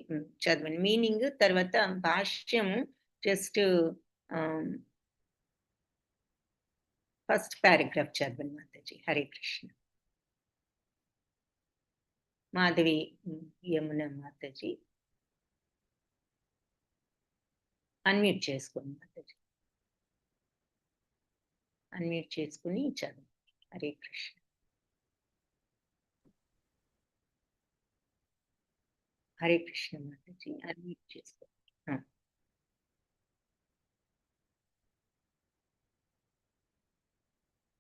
చదవండి మీనింగ్, తర్వాత భాష్యం జస్ట్ ఫస్ట్ పారాగ్రాఫ్ చదవండి మాతాజీ. హరే కృష్ణ. మాధవి యమున మాతాజీ అన్మ్యూట్ చేసుకోండి మాతాజీ, అన్మ్యూట్ చేసుకుని చదవండి. హరే కృష్ణ. హరే కృష్ణ మాతాజీ అన్మ్యూట్ చేసుకోండి.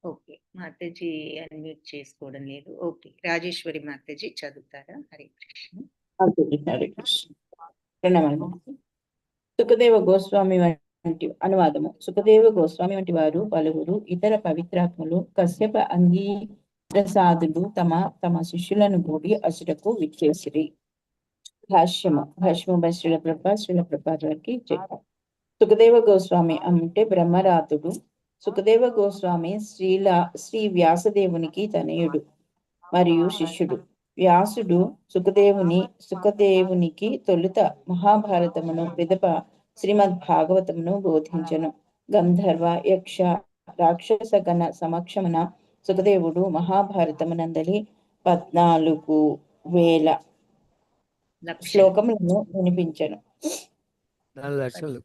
ఓకే, మాతాజీ అన్మ్యూట్ చేసుకోవడం లేదు. ఓకే, రాజేశ్వరి మాతాజీ చదువుతారా? హరే కృష్ణ. హరే కృష్ణ. ప్రణామాలు. సుఖదేవ గోస్వామి వంటి అనువాదము. సుఖదేవ గోస్వామి వంటి వారు పలువురు ఇతర పవిత్రాత్మలు కశ్యప అంగీరసాదులు తమ శిష్యులను కూడి అసుటకు విచ్చేసిరి. భాష్యము బై శ్రీల ప్రభుపాద వారికి జై. సుఖదేవ గోస్వామి అంటే బ్రహ్మరాతుడు. సుఖదేవ గోస్వామి శ్రీ వ్యాసదేవునికి తనయుడు మరియు శిష్యుడు. వ్యాసుడు సుఖదేవునికి తొలుత మహాభారతమును పిదప శ్రీమద్ భాగవతమును బోధించెను. గంధర్వ యక్ష రాక్షస గణ సమక్షమున సుఖదేవుడు మహాభారతమునందలి 14,000 శ్లోకములను వినిపించెను. 4 లక్షలు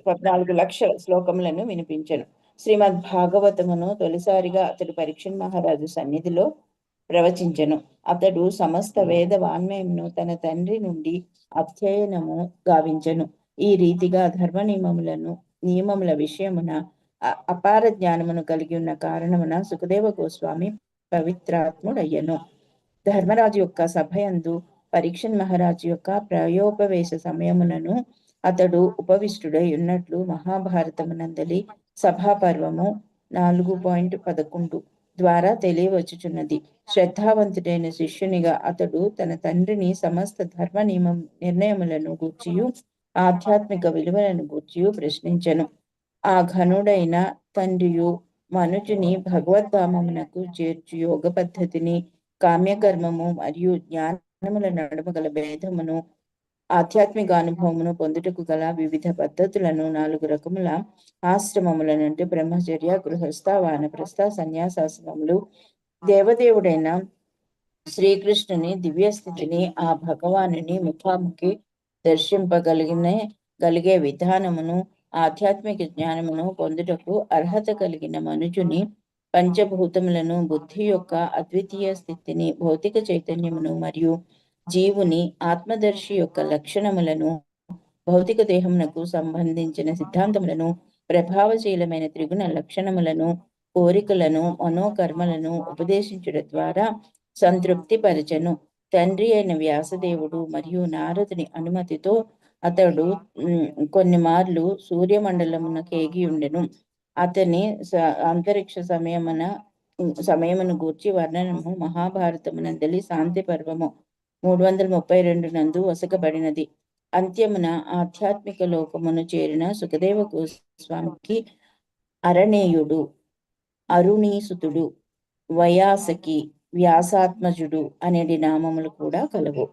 14 లక్షల శ్లోకములను వినిపించెను. శ్రీమద్ భాగవతమును తొలిసారిగా అతడు పరీక్షణ్ మహారాజు సన్నిధిలో ప్రవచించెను. అతడు సమస్త వేద వాన్మయమును తన తండ్రి నుండి అధ్యయనము గావించెను. ఈ రీతిగా ధర్మ నియమముల విషయమున అపార జ్ఞానమును కలిగి ఉన్న కారణమున సుఖదేవ గోస్వామి పవిత్రాత్ముడయ్యను. ధర్మరాజు యొక్క సభయందు పరీక్షణ్ మహారాజు యొక్క ప్రయోపవేశ సమయమునను అతడు ఉపవిష్టుడై ఉన్నట్లు మహాభారతమునందలి సభాపర్వము 4.11 ద్వారా తెలియవచ్చుచున్నది. శ్రద్ధావంతుడైన శిష్యునిగా అతడు తన తండ్రిని సమస్త ధర్మ నిర్ణయములను గూర్చియు ఆధ్యాత్మిక విలువలను గూర్చియు ప్రశ్నించెను. ఆ ఘనుడైన తండ్రియు మనుజుని భగవద్ధామమునకు చేర్చు యోగ పద్ధతిని, కామ్యకర్మము మరియు జ్ఞానముల నడుమ గల భేదమును, ఆధ్యాత్మిక అనుభవమును పొందుటకు గల వివిధ పద్ధతులను 4 రకముల ఆశ్రమములనంటే బ్రహ్మచర్య, గృహస్థ, వానప్రస్థ, సన్యాసాశ్రమములు, దేవదేవుడైన శ్రీకృష్ణుని దివ్య స్థితిని, ఆ భగవానుని ముఖాముఖి దర్శింపగలిగే విధానమును, ఆధ్యాత్మిక జ్ఞానమును పొందుటకు అర్హత కలిగిన మనుజుని పంచభూతములను, బుద్ధి యొక్క అద్వితీయ స్థితిని, భౌతిక చైతన్యమును మరియు జీవుని ఆత్మదర్శి యొక్క లక్షణములను, భౌతిక దేహమునకు సంబంధించిన సిద్ధాంతములను, ప్రభావశీలమైన త్రిగుణ లక్షణములను, కోరికలను, మనోకర్మలను ఉపదేశించుట ద్వారా సంతృప్తి పరిచెను. తండ్రి అయిన వ్యాసదేవుడు మరియు నారదుని అనుమతితో అతడు కొన్ని మార్లు సూర్యమండలమున కేగి ఉండెను. అతని అంతరిక్ష సమయమును గూర్చి వర్ణనము మహాభారతమునందలి శాంతి పర్వము 332 నందు వసకబడినది. అంత్యమున ఆధ్యాత్మిక లోకమును చేరిన సుఖదేవ గోస్వామికి అరణేయుడు, అరుణీసుతుడు, వయాసకి, వ్యాసాత్మజుడు అనేటి నామములు కూడా కలవు.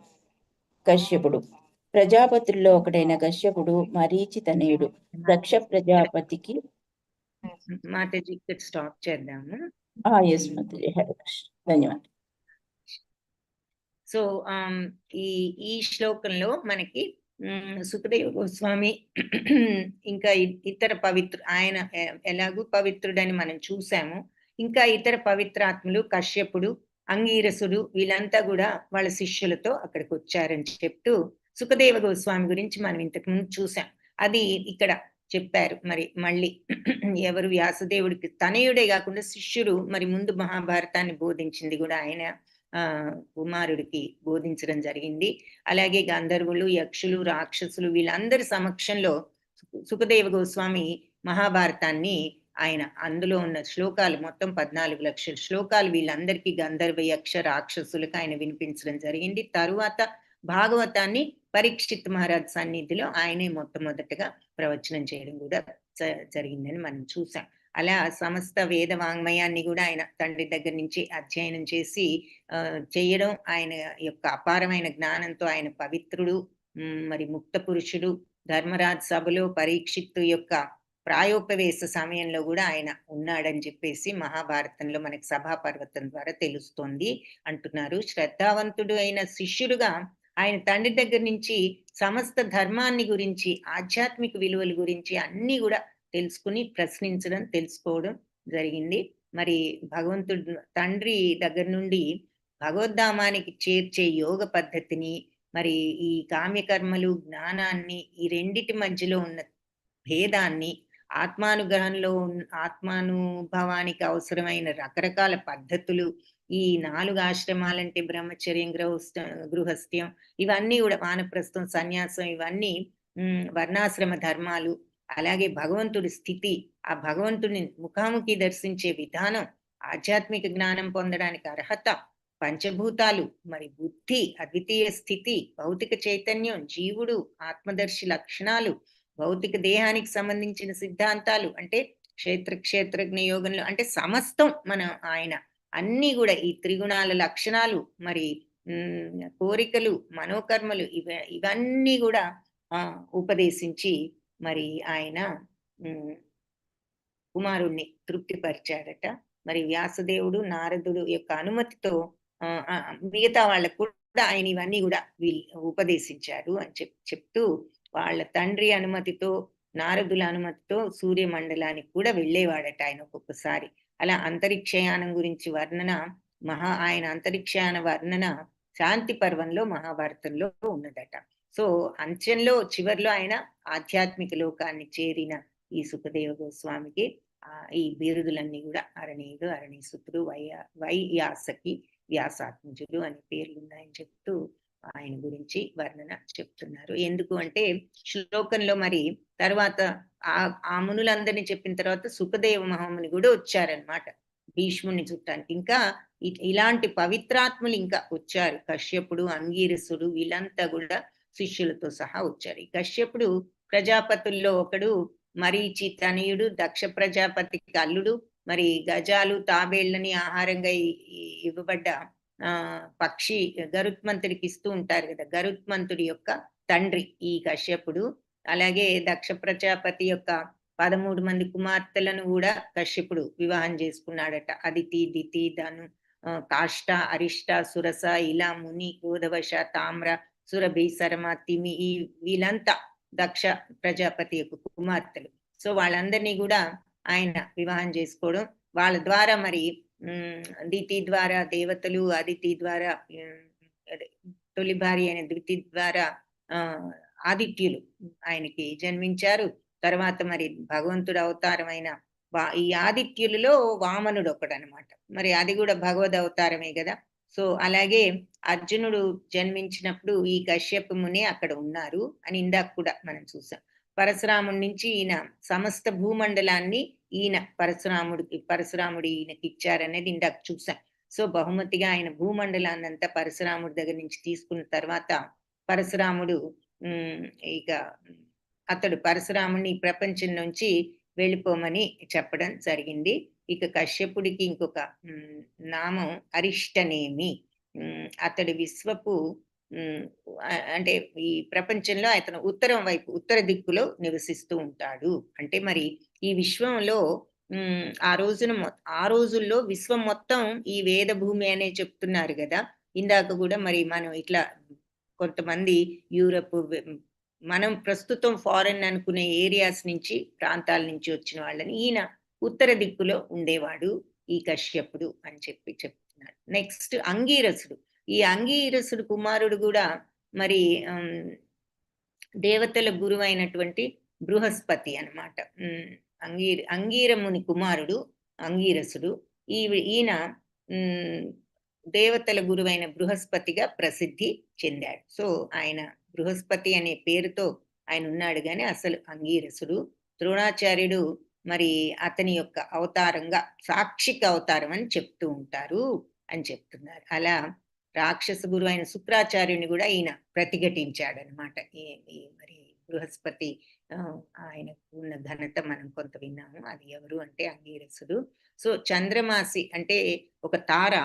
కశ్యపుడు ప్రజాపతుల్లో ఒకడైన కశ్యపుడు మరీచి తనయుడు. దక్ష ప్రజాపతికి మాతాజీ ఇక్కడ స్టాప్ చేద్దాము. ఎస్ మాతాజీ, హరే కృష్ణ, ధన్యవాదాలు. సో ఈ శ్లోకంలో మనకి సుఖదేవ గోస్వామి ఇంకా ఇతర ఆయన ఎలాగూ పవిత్రుడని మనం చూసాము. ఇంకా ఇతర పవిత్రాత్ములు కశ్యపుడు, అంగీరసుడు వీళ్ళంతా కూడా వాళ్ళ శిష్యులతో అక్కడికి వచ్చారని చెప్తూ సుఖదేవ గోస్వామి గురించి మనం ఇంతకు ముందు చూసాం. అది ఇక్కడ చెప్పారు. మరి మళ్ళీ ఎవరు వ్యాసదేవుడికి తనయుడే కాకుండా శిష్యుడు, మరి ముందు మహాభారతాన్ని బోధించింది కూడా ఆయన కుమారుడికి బోధించడం జరిగింది. అలాగే గంధర్వులు, యక్షులు, రాక్షసులు వీళ్ళందరి సమక్షంలో సుఖదేవ గోస్వామి మహాభారతాన్ని ఆయన అందులో ఉన్న శ్లోకాలు మొత్తం 14 లక్షల శ్లోకాలు వీళ్ళందరికీ గంధర్వ, యక్ష, రాక్షసులకు ఆయన వినిపించడం జరిగింది. తరువాత భాగవతాన్ని పరీక్షిత్ మహారాజ్ సన్నిధిలో ఆయనే మొట్టమొదటగా ప్రవచనం చేయడం కూడా జరిగిందని మనం చూసాం. అలా సమస్త వేద వాంగ్మయాన్ని కూడా ఆయన తండ్రి దగ్గర నుంచి అధ్యయనం చేసి చేయడం, ఆయన యొక్క అపారమైన జ్ఞానంతో ఆయన పవిత్రుడు, మరి ముక్త పురుషుడు. ధర్మరాజ్ సభలో పరీక్షిత్తు యొక్క ప్రాయోపవేశ సమయంలో కూడా ఆయన ఉన్నాడని చెప్పేసి మహాభారతంలో మనకి సభాపర్వతం ద్వారా తెలుస్తోంది అంటున్నారు. శ్రద్ధావంతుడు అయిన శిష్యుడుగా ఆయన తండ్రి దగ్గర నుంచి సమస్త ధర్మాన్ని గురించి, ఆధ్యాత్మిక విలువల గురించి అన్ని కూడా తెలుసుకుని ప్రశ్నించడం, తెలుసుకోవడం జరిగింది. మరి భగవంతుడు తండ్రి దగ్గర నుండి భగవద్ధామానికి చేర్చే యోగ పద్ధతిని, మరి ఈ కామ్యకర్మలు, జ్ఞానాన్ని, ఈ రెండిటి మధ్యలో ఉన్న భేదాన్ని, ఆత్మానుభవానికి అవసరమైన రకరకాల పద్ధతులు, ఈ 4 ఆశ్రమాలంటే బ్రహ్మచర్యం, గృహస్థ్యం, ఇవన్నీ కూడా వానప్రస్థం, సన్యాసం, ఇవన్నీ వర్ణాశ్రమ ధర్మాలు. అలాగే భగవంతుడి స్థితి, ఆ భగవంతుడిని ముఖాముఖి దర్శించే విధానం, ఆధ్యాత్మిక జ్ఞానం పొందడానికి అర్హత, పంచభూతాలు, మరి బుద్ధి, అద్వితీయ స్థితి, భౌతిక చైతన్యం, జీవుడు, ఆత్మదర్శి లక్షణాలు, భౌతిక దేహానికి సంబంధించిన సిద్ధాంతాలు, అంటే క్షేత్రజ్ఞ యోగంలో అంటే సమస్తం మన ఆయన అన్ని కూడా ఈ త్రిగుణాల లక్షణాలు, మరి కోరికలు, మనోకర్మలు ఇవన్నీ కూడా ఉపదేశించి మరి ఆయన కుమారుణ్ణి తృప్తిపరిచాడట. మరి వ్యాసదేవుడు నారదుడు యొక్క అనుమతితో మిగతా వాళ్ళకు కూడా ఆయన ఇవన్నీ కూడా ఉపదేశించారు అని చెప్తూ వాళ్ళ తండ్రి అనుమతితో, నారదుల అనుమతితో సూర్యమండలానికి కూడా వెళ్ళేవాడట ఆయన ఒక్కొక్కసారి. అలా అంతరిక్షయానం గురించి వర్ణన ఆయన అంతరిక్షయాన వర్ణన శాంతి పర్వంలో మహాభారతంలో ఉన్నదట. సో అంత్యంలో చివర్లో ఆయన ఆధ్యాత్మిక లోకాన్ని చేరిన ఈ సుఖదేవ గోస్వామికి ఈ బిరుదులన్నీ కూడా అరణీయుడు, అరణీసుతుడు, వైయాసకి, వ్యాసాత్మజుడు అనే పేర్లు ఉన్నాయని చెప్తూ ఆయన గురించి వర్ణన చెప్తున్నారు. ఎందుకు అంటే శ్లోకంలో మరి తర్వాత ఆ మునులందరినీ చెప్పిన తర్వాత సుఖదేవ మహాముని కూడా వచ్చారనమాట భీష్ముని చుట్టానికి. ఇంకా ఇలాంటి పవిత్రాత్ములు ఇంకా వచ్చారు. కశ్యపుడు, అంగీరసుడు వీళ్ళంతా కూడా శిష్యులతో సహా వచ్చారు. ఈ కశ్యపుడు ప్రజాపతుల్లో ఒకడు, మరీచి తనయుడు, దక్ష ప్రజాపతికి అల్లుడు, మరి గజాలు తాబేళ్లని ఆహారంగా ఇవ్వబడ్డ పక్షి గరుత్మంతుడికి ఇస్తూ ఉంటారు కదా, గరుత్మంతుడి యొక్క తండ్రి ఈ కశ్యపుడు. అలాగే దక్ష ప్రజాపతి యొక్క 13 మంది కుమార్తెలను కూడా కశ్యపుడు వివాహం చేసుకున్నాడట. అదితి, దితి, ధను, కాష్ట, అరిష్ట, సురస, ఇలా, ముని, గోధవశ, తామ్ర, సురభి, శరమ, తిమి వీళ్ళంతా దక్ష ప్రజాపతి యొక్క కుమార్తెలు. సో వాళ్ళందరినీ కూడా ఆయన వివాహం చేసుకోవడం, వాళ్ళ ద్వారా మరి దితి ద్వారా దేవతలు, అదితి ద్వారా తొలి భార్య అయిన దితి ద్వారా ఆదిత్యులు ఆయనకి జన్మించారు. తర్వాత మరి భగవంతుడు అవతారమైన ఈ ఆదిత్యులలో వామనుడు ఒకడనమాట. మరి అది కూడా భగవద్ అవతారమే కదా. సో అలాగే అర్జునుడు జన్మించినప్పుడు ఈ కశ్యప ముని అక్కడ ఉన్నారు అని ఇందాక కూడా మనం చూసాం. పరశురాముడి నుంచి ఈయన సమస్త భూమండలాన్ని ఈయన పరశురాముడు ఈయనకి ఇచ్చారనేది ఇందాక చూసాం. సో బహుమతిగా ఆయన భూమండలాన్ని అంతా పరశురాముడి దగ్గర నుంచి తీసుకున్న తర్వాత పరశురాముడు అతడు పరశురాముడిని ప్రపంచం నుంచి వెళ్ళిపోమని చెప్పడం జరిగింది. ఇక కశ్యపుడికి ఇంకొక నామం అరిష్టనేమి. అతడి విశ్వపు అంటే ఈ ప్రపంచంలో అతను ఉత్తరం వైపు, ఉత్తర దిక్కులో నివసిస్తూ ఉంటాడు. అంటే మరి ఈ విశ్వంలో ఆ రోజుల్లో విశ్వం మొత్తం ఈ వేద భూమి అనే చెప్తున్నారు కదా. ఇందాక కూడా మరి మనం ఇట్లా కొంతమంది యూరప్, మనం ప్రస్తుతం ఫారెన్ అనుకునే ఏరియాస్ నుంచి, ప్రాంతాల నుంచి వచ్చిన వాళ్ళని ఈయన ఉత్తర దిక్కులో ఉండేవాడు ఈ కశ్యపుడు అని చెప్తున్నారు. నెక్స్ట్ అంగీరసుడు. ఈ అంగీరసుడు కుమారుడు కూడా మరి దేవతల గురువు అయినటువంటి బృహస్పతి అనమాట. అంగీరముని కుమారుడు అంగీరసుడు. ఈయన దేవతల గురువైన బృహస్పతిగా ప్రసిద్ధి చెందాడు. సో ఆయన బృహస్పతి అనే పేరుతో ఆయన ఉన్నాడు గాని అసలు అంగీరసుడు. ద్రోణాచార్యుడు మరి అతని యొక్క అవతారంగా సాక్షిక అవతారం అని చెప్తూ ఉంటారు అని చెప్తున్నారు. అలా రాక్షస గురువు అయిన శుక్రాచార్యుని కూడా ఈయన ప్రతిఘటించాడనమాట. మరి బృహస్పతి ఆయనకు ఉన్న ఘనత మనం కొంత విన్నాము. అది ఎవరు అంటే అంగీరసుడు. సో చంద్రమాసి అంటే ఒక తార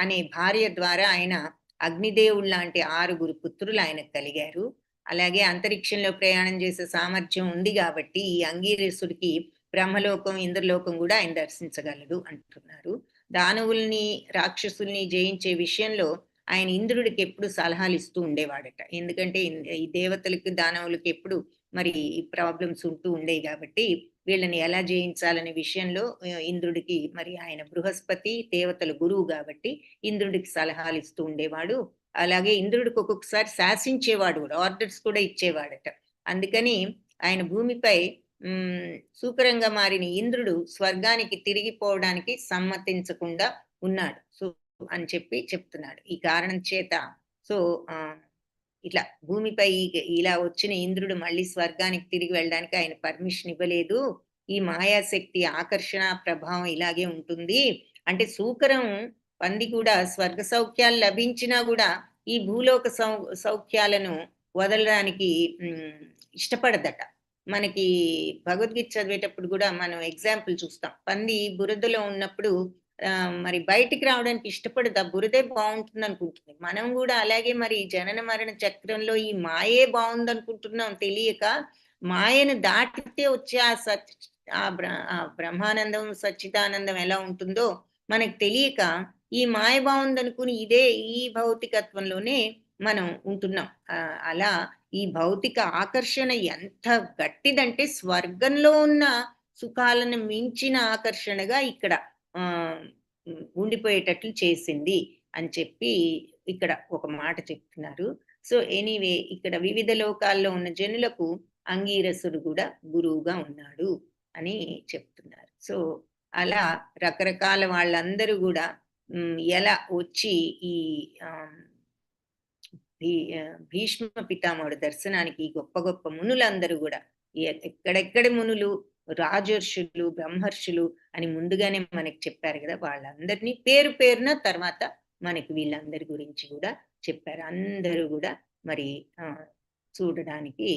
అనే భార్య ద్వారా ఆయన అగ్నిదేవుడు లాంటి 6 పుత్రులు ఆయనకు కలిగారు. అలాగే అంతరిక్షంలో ప్రయాణం చేసే సామర్థ్యం ఉంది కాబట్టి ఈ అంగీరసుడికి బ్రహ్మలోకం, ఇంద్రలోకం కూడా ఆయన దర్శించగలడు అంటున్నారు. దానవుల్ని, రాక్షసుల్ని జయించే విషయంలో ఆయన ఇంద్రుడికి ఎప్పుడు సలహాలు ఇస్తూ ఉండేవాడట. ఎందుకంటే ఈ దేవతలకి, దానవులకి ఎప్పుడు మరి ప్రాబ్లమ్స్ ఉంటూ ఉండేవి కాబట్టి వీళ్ళని ఎలా జయించాలనే విషయంలో ఇంద్రుడికి మరి ఆయన బృహస్పతి దేవతల గురువు కాబట్టి ఇంద్రుడికి సలహాలు ఇస్తూ ఉండేవాడు. అలాగే ఇంద్రుడికి ఒక్కొక్కసారి శాసించేవాడు కూడా, ఆర్డర్స్ కూడా ఇచ్చేవాడట. అందుకని ఆయన భూమిపై సూకరంగా మారిన ఇంద్రుడు స్వర్గానికి తిరిగిపోవడానికి సమ్మతించకుండా ఉన్నాడు సో అని చెప్తున్నాడు. ఈ కారణం చేత సో ఇట్లా భూమిపై ఇలా వచ్చిన ఇంద్రుడు మళ్ళీ స్వర్గానికి తిరిగి వెళ్ళడానికి ఆయన పర్మిషన్ ఇవ్వలేదు. ఈ మాయాశక్తి ఆకర్షణ ప్రభావం ఇలాగే ఉంటుంది. అంటే సూకరం పంది కూడా స్వర్గ సౌఖ్యాలు లభించినా కూడా ఈ భూలోక సౌఖ్యాలను వదలడానికి ఇష్టపడదట. మనకి భగవద్గీత చదివేటప్పుడు కూడా మనం ఎగ్జాంపుల్ చూస్తాం. పంది బురదలో ఉన్నప్పుడు మరి బయటికి రావడానికి ఇష్టపడదు, ఆ బురదే బాగుంటుంది అనుకుంటుంది. మనం కూడా అలాగే మరి జనన మరణ చక్రంలో ఈ మాయే బాగుంది అనుకుంటున్నాం తెలియక. మాయను దాటితే వచ్చే ఆ బ్రహ్మానందం సచ్చిదానందం ఎలా ఉంటుందో మనకు తెలియక ఈ మాయ బాగుంది అనుకుని ఇదే ఈ భౌతికత్వంలోనే మనం ఉంటున్నాం. అలా ఈ భౌతిక ఆకర్షణ ఎంత గట్టిదంటే స్వర్గంలో ఉన్న సుఖాలను మించిన ఆకర్షణగా ఇక్కడ ఉండిపోయేటట్లు చేసింది అని చెప్పి ఇక్కడ ఒక మాట చెప్తున్నారు. సో ఎనీవే ఇక్కడ వివిధ లోకాల్లో ఉన్న జనులకు అంగీరసుడు కూడా గురువుగా ఉన్నాడు అని చెప్తున్నారు. సో అలా రకరకాల వాళ్ళందరూ కూడా ఎలా వచ్చి ఈ భీష్మ పితామహుడు దర్శనానికి గొప్ప గొప్ప మునులందరూ కూడా ఎక్కడెక్కడి మునులు, రాజర్షులు, బ్రహ్మర్షులు అని ముందుగానే మనకి చెప్పారు కదా, వాళ్ళందరినీ పేరు పేరున తర్వాత మనకి వీళ్ళందరి గురించి కూడా చెప్పారు. అందరూ కూడా మరి చూడడానికి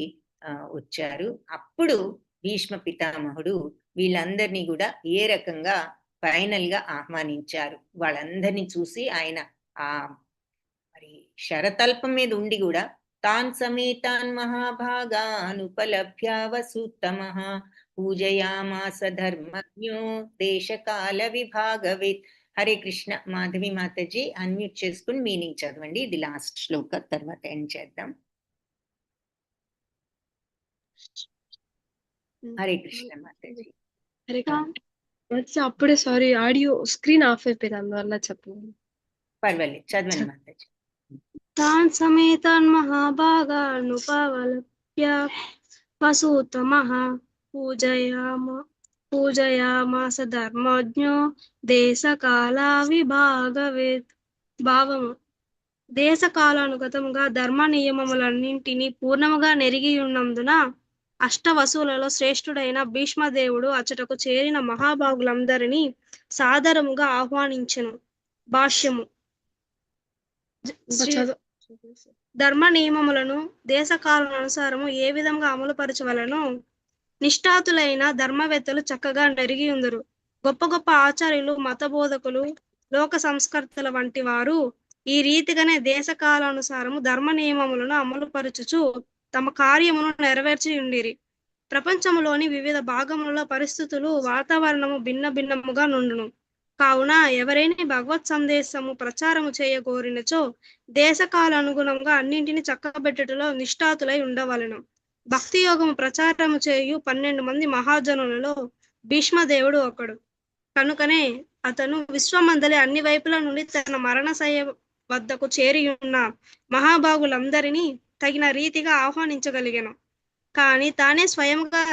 వచ్చారు. అప్పుడు భీష్మ పితామహుడు వీళ్ళందరినీ కూడా ఏ రకంగా ఫైనల్ గా ఆహ్వానించారు. వాళ్ళందరినీ చూసి ఆయన ఆ మరి శరతల్పం మీద ఉండి కూడా తాన్ సమేతాన్ మహాభాగానుపలభ్య వసూత్తమః పూజయామాస ధర్మజ్ఞో దేశకాల విభాగవేత్. హరే కృష్ణ. మాధవి మాతాజీ అన్మ్యూట్ చేసుకుని మీనింగ్ చదవండి. ఇది లాస్ట్ శ్లోక, తర్వాత ఎండ్ చేద్దాం. హరే కృష్ణ మాతాజీ. అప్పుడే సారీ ఆడియో స్క్రీన్ ఆఫ్ అయిపోయింది, అందువల్ల చెప్పండి. పర్వాలేదు, చదవండి మాతాజీ. తాన్ సమేతాన్ మహాభాగానుపలభ్య వసూత్తమః పూజయామాస ధర్మజ్ఞో దేశకాల విభాగవేత్. భావము: దేశకాలానుగతముగా ధర్మ నియమములన్నింటినీ పూర్ణముగా నెరిగి ఉన్నందున అష్టవసులలో శ్రేష్ఠుడైన భీష్మదేవుడు అచ్చటకు చేరిన మహాభాగులందరినీ సాదరముగా ఆహ్వానించెను. భాష్యము: ధర్మ నియమములను దేశకాలానుసారము ఏ విధంగా అమలుపరచవలనో నిష్ఠాతులైన ధర్మవేత్తలు చక్కగా నెరిగి ఉందరు. గొప్ప గొప్ప ఆచార్యులు, మతబోధకులు, లోక సంస్కర్తల వంటి వారు ఈ రీతిగానే దేశకాలానుసారము ధర్మ నియమములను అమలుపరచుచు తమ కార్యమును నెరవేర్చి ఉండిరి. ప్రపంచములోని వివిధ భాగములలో పరిస్థితులు, వాతావరణము భిన్న భిన్నముగా నుండును. కావున ఎవరైనా భగవత్ సందేశము ప్రచారము చేయగోరినచో దేశకాలానుగుణంగా అన్నింటినీ చక్కబెట్టుటలో నిష్ఠాతులై ఉండవలెను. భక్తి యోగము ప్రచారము చేయు 12 మంది మహాజనులలో భీష్మదేవుడు ఒకడు. కనుకనే అతను విశ్వమందలి అన్ని వైపుల నుండి తన మరణశయ్య వద్దకు చేరి ఉన్న మహాభాగులందరినీ తగిన రీతిగా ఆహ్వానించగలిగాను. కానీ తానే స్వయంగా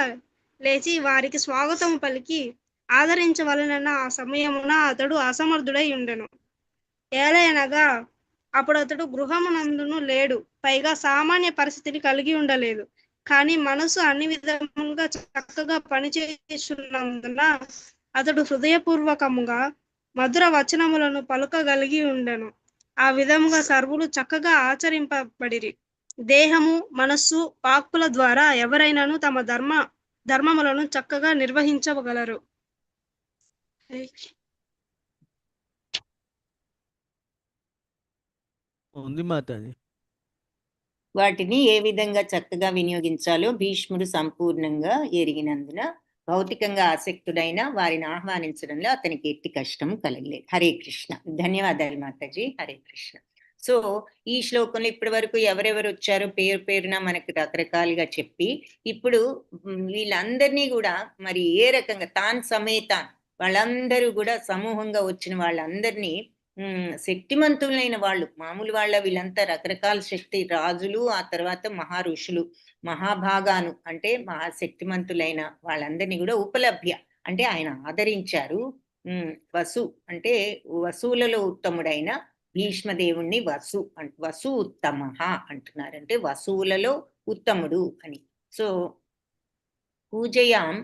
లేచి వారికి స్వాగతం పలికి ఆదరించవలనన్న ఆ సమయమున అతడు అసమర్థుడై ఉండెను. ఏలయనగా అప్పుడు అతడు గృహమునందును లేడు, పైగా సామాన్య పరిస్థితిని కలిగి ఉండలేదు. కానీ మనసు అన్ని విధములుగా చక్కగా పనిచేస్తున్నందున అతడు హృదయపూర్వకముగా మధుర వచనములను పలుకగలిగి ఉండెను. ఆ విధముగా సర్వులు చక్కగా ఆచరింపబడిరి. దేహము, మనస్సు, వాక్కుల ద్వారా ఎవరైనాను తమ ధర్మములను చక్కగా నిర్వహించగలరు. ఉంది మాతాజీ. వాటిని ఏ విధంగా చక్కగా వినియోగించాలో భీష్ముడు సంపూర్ణంగా ఎరిగినందున భౌతికంగా ఆసక్తుడైన వారిని ఆహ్వానించడంలో అతనికి ఎట్టి కష్టం కలగలేదు. హరే కృష్ణ. ధన్యవాదాలు మాతాజీ. హరే కృష్ణ. సో ఈ శ్లోకంలో ఇప్పటి వరకు ఎవరెవరు వచ్చారో పేరు పేరున మనకి రకరకాలుగా చెప్పి, ఇప్పుడు వీళ్ళందరినీ కూడా మరి ఏ రకంగా తాన్ సమేతాన్ వాళ్ళందరూ కూడా సమూహంగా వచ్చిన వాళ్ళందరినీ శక్తిమంతులైన వాళ్ళు, మామూలు వాళ్ళ వీళ్ళంతా రకరకాల శక్తి రాజులు, ఆ తర్వాత మహారుషులు, మహాభాగాను అంటే మహాశక్తిమంతులైన వాళ్ళందరినీ కూడా ఉపలభ్య అంటే ఆయన ఆదరించారు. వసు అంటే వసువులలో ఉత్తముడైన భీష్మదేవుణ్ణి వసు ఉత్తమ అంటున్నారు, అంటే వసువులలో ఉత్తముడు అని. సో పూజయాం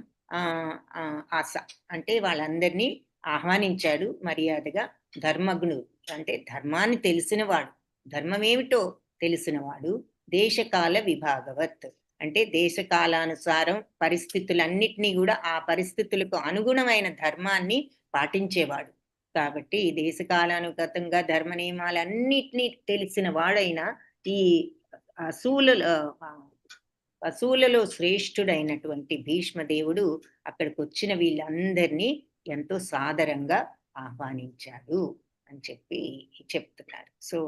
ఆశ అంటే వాళ్ళందరినీ ఆహ్వానించాడు మర్యాదగా. ధర్మజ్ఞుడు అంటే ధర్మాన్ని తెలిసినవాడు, ధర్మమేమిటో తెలిసినవాడు, దేశకాల విభాగవత్ అంటే దేశకాలానుసారం పరిస్థితులన్నిటినీ కూడా ఆ పరిస్థితులకు అనుగుణమైన ధర్మాన్ని పాటించేవాడు. కాబట్టి దేశకాలానుగతంగా ధర్మ నియమాలన్నిటినీ తెలిసిన వాడైన ఈ పశువులలో శ్రేష్ఠుడైనటువంటి భీష్మదేవుడు అక్కడికి వచ్చిన వీళ్ళందరినీ ఎంతో సాదరంగా ఆహ్వానించాడు అని చెప్పి చెప్తున్నారు. సో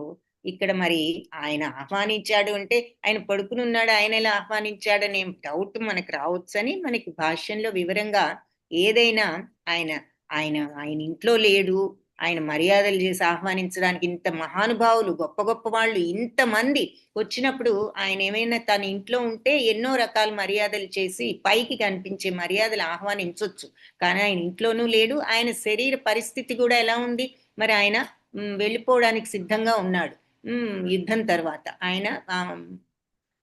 ఇక్కడ మరి ఆయన ఆహ్వానించాడు అంటే ఆయన పడుకుని ఉన్నాడు, ఆయన ఎలా ఆహ్వానించాడనే డౌట్ మనకు రావచ్చని మనకి భాష్యంలో వివరంగా ఏదైనా ఆయన ఆయన ఆయన ఇంట్లో లేడు, ఆయన మర్యాదలు చేసి ఆహ్వానించడానికి ఇంత మహానుభావులు గొప్ప గొప్ప వాళ్ళు ఇంతమంది వచ్చినప్పుడు ఆయన ఏమైనా తన ఇంట్లో ఉంటే ఎన్నో రకాల మర్యాదలు చేసి పైకి కనిపించే మర్యాదలు ఆహ్వానించవచ్చు. కానీ ఆయన ఇంట్లోనూ లేడు, ఆయన శరీర పరిస్థితి కూడా ఎలా ఉంది, మరి ఆయన వెళ్ళిపోవడానికి సిద్ధంగా ఉన్నాడు. యుద్ధం తర్వాత ఆయన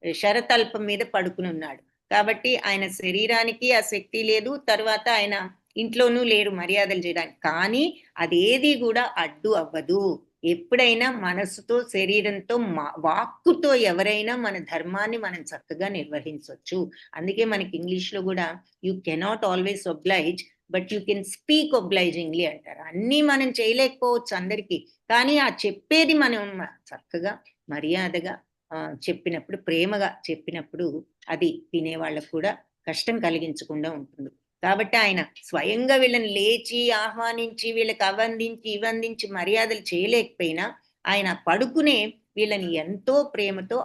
శరతల్పం మీద పడుకుని ఉన్నాడు. కాబట్టి ఆయన శరీరానికి ఆ శక్తి లేదు, తర్వాత ఆయన ఇంట్లోనూ లేరు మర్యాదలు చేయడానికి. కానీ అదేది కూడా అడ్డు అవ్వదు. ఎప్పుడైనా మనసుతో శరీరంతో వాక్కుతో ఎవరైనా మన ధర్మాన్ని మనం చక్కగా నిర్వహించవచ్చు. అందుకే మనకి ఇంగ్లీష్ లో కూడా you cannot always oblige but you can speak obligingly అంటారు. అన్నీ మనం చేయలేకపోవచ్చు అందరికీ, కానీ ఆ చెప్పేది మనం చక్కగా మర్యాదగా చెప్పినప్పుడు, ప్రేమగా చెప్పినప్పుడు అది వినేవాళ్ళకు కూడా కష్టం కలిగించకుండా ఉంటుంది. కాబట్టి ఆయన స్వయంగా వీళ్ళని లేచి ఆహ్వానించి వీళ్ళకి అవందించి ఇవందించి మర్యాదలు చేయలేకపోయినా ఆయన పడుకునే వీళ్ళని ఎంతో ప్రేమతో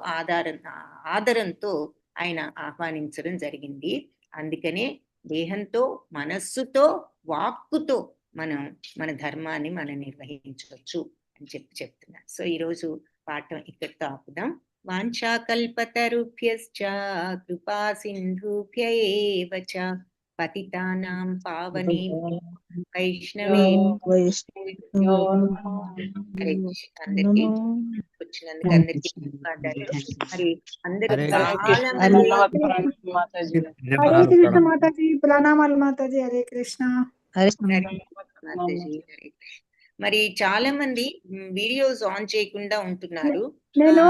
ఆదరంతో ఆయన ఆహ్వానించడం జరిగింది. అందుకనే దేహంతో, మనస్సుతో, వాక్కుతో మన ధర్మాన్ని మనం నిర్వహించవచ్చు అని చెప్తున్నా. సో ఈరోజు పాఠం ఇక్కడితో ఆపుదాం. వాంఛాకల్పతరుభ్యశ్చ కృపా సింధుభ్య ఏవ చ పతితానాం పావనేభ్యో వైష్ణవేభ్యో అందరికీ వచ్చినందుకు అందరికీ ధన్యవాదాలు. మరి అందరూ చాలా మంది మాతాజీ హరే కృష్ణ మాతాజీ, ప్రణామాలు మాతాజీ. హరే కృష్ణ. మాతాజీ హరే కృష్ణ. మరి చాలా మంది వీడియోస్ ఆన్ చేయకుండా ఉంటున్నారు. నేను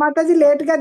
మాతాజీ లేట్ గా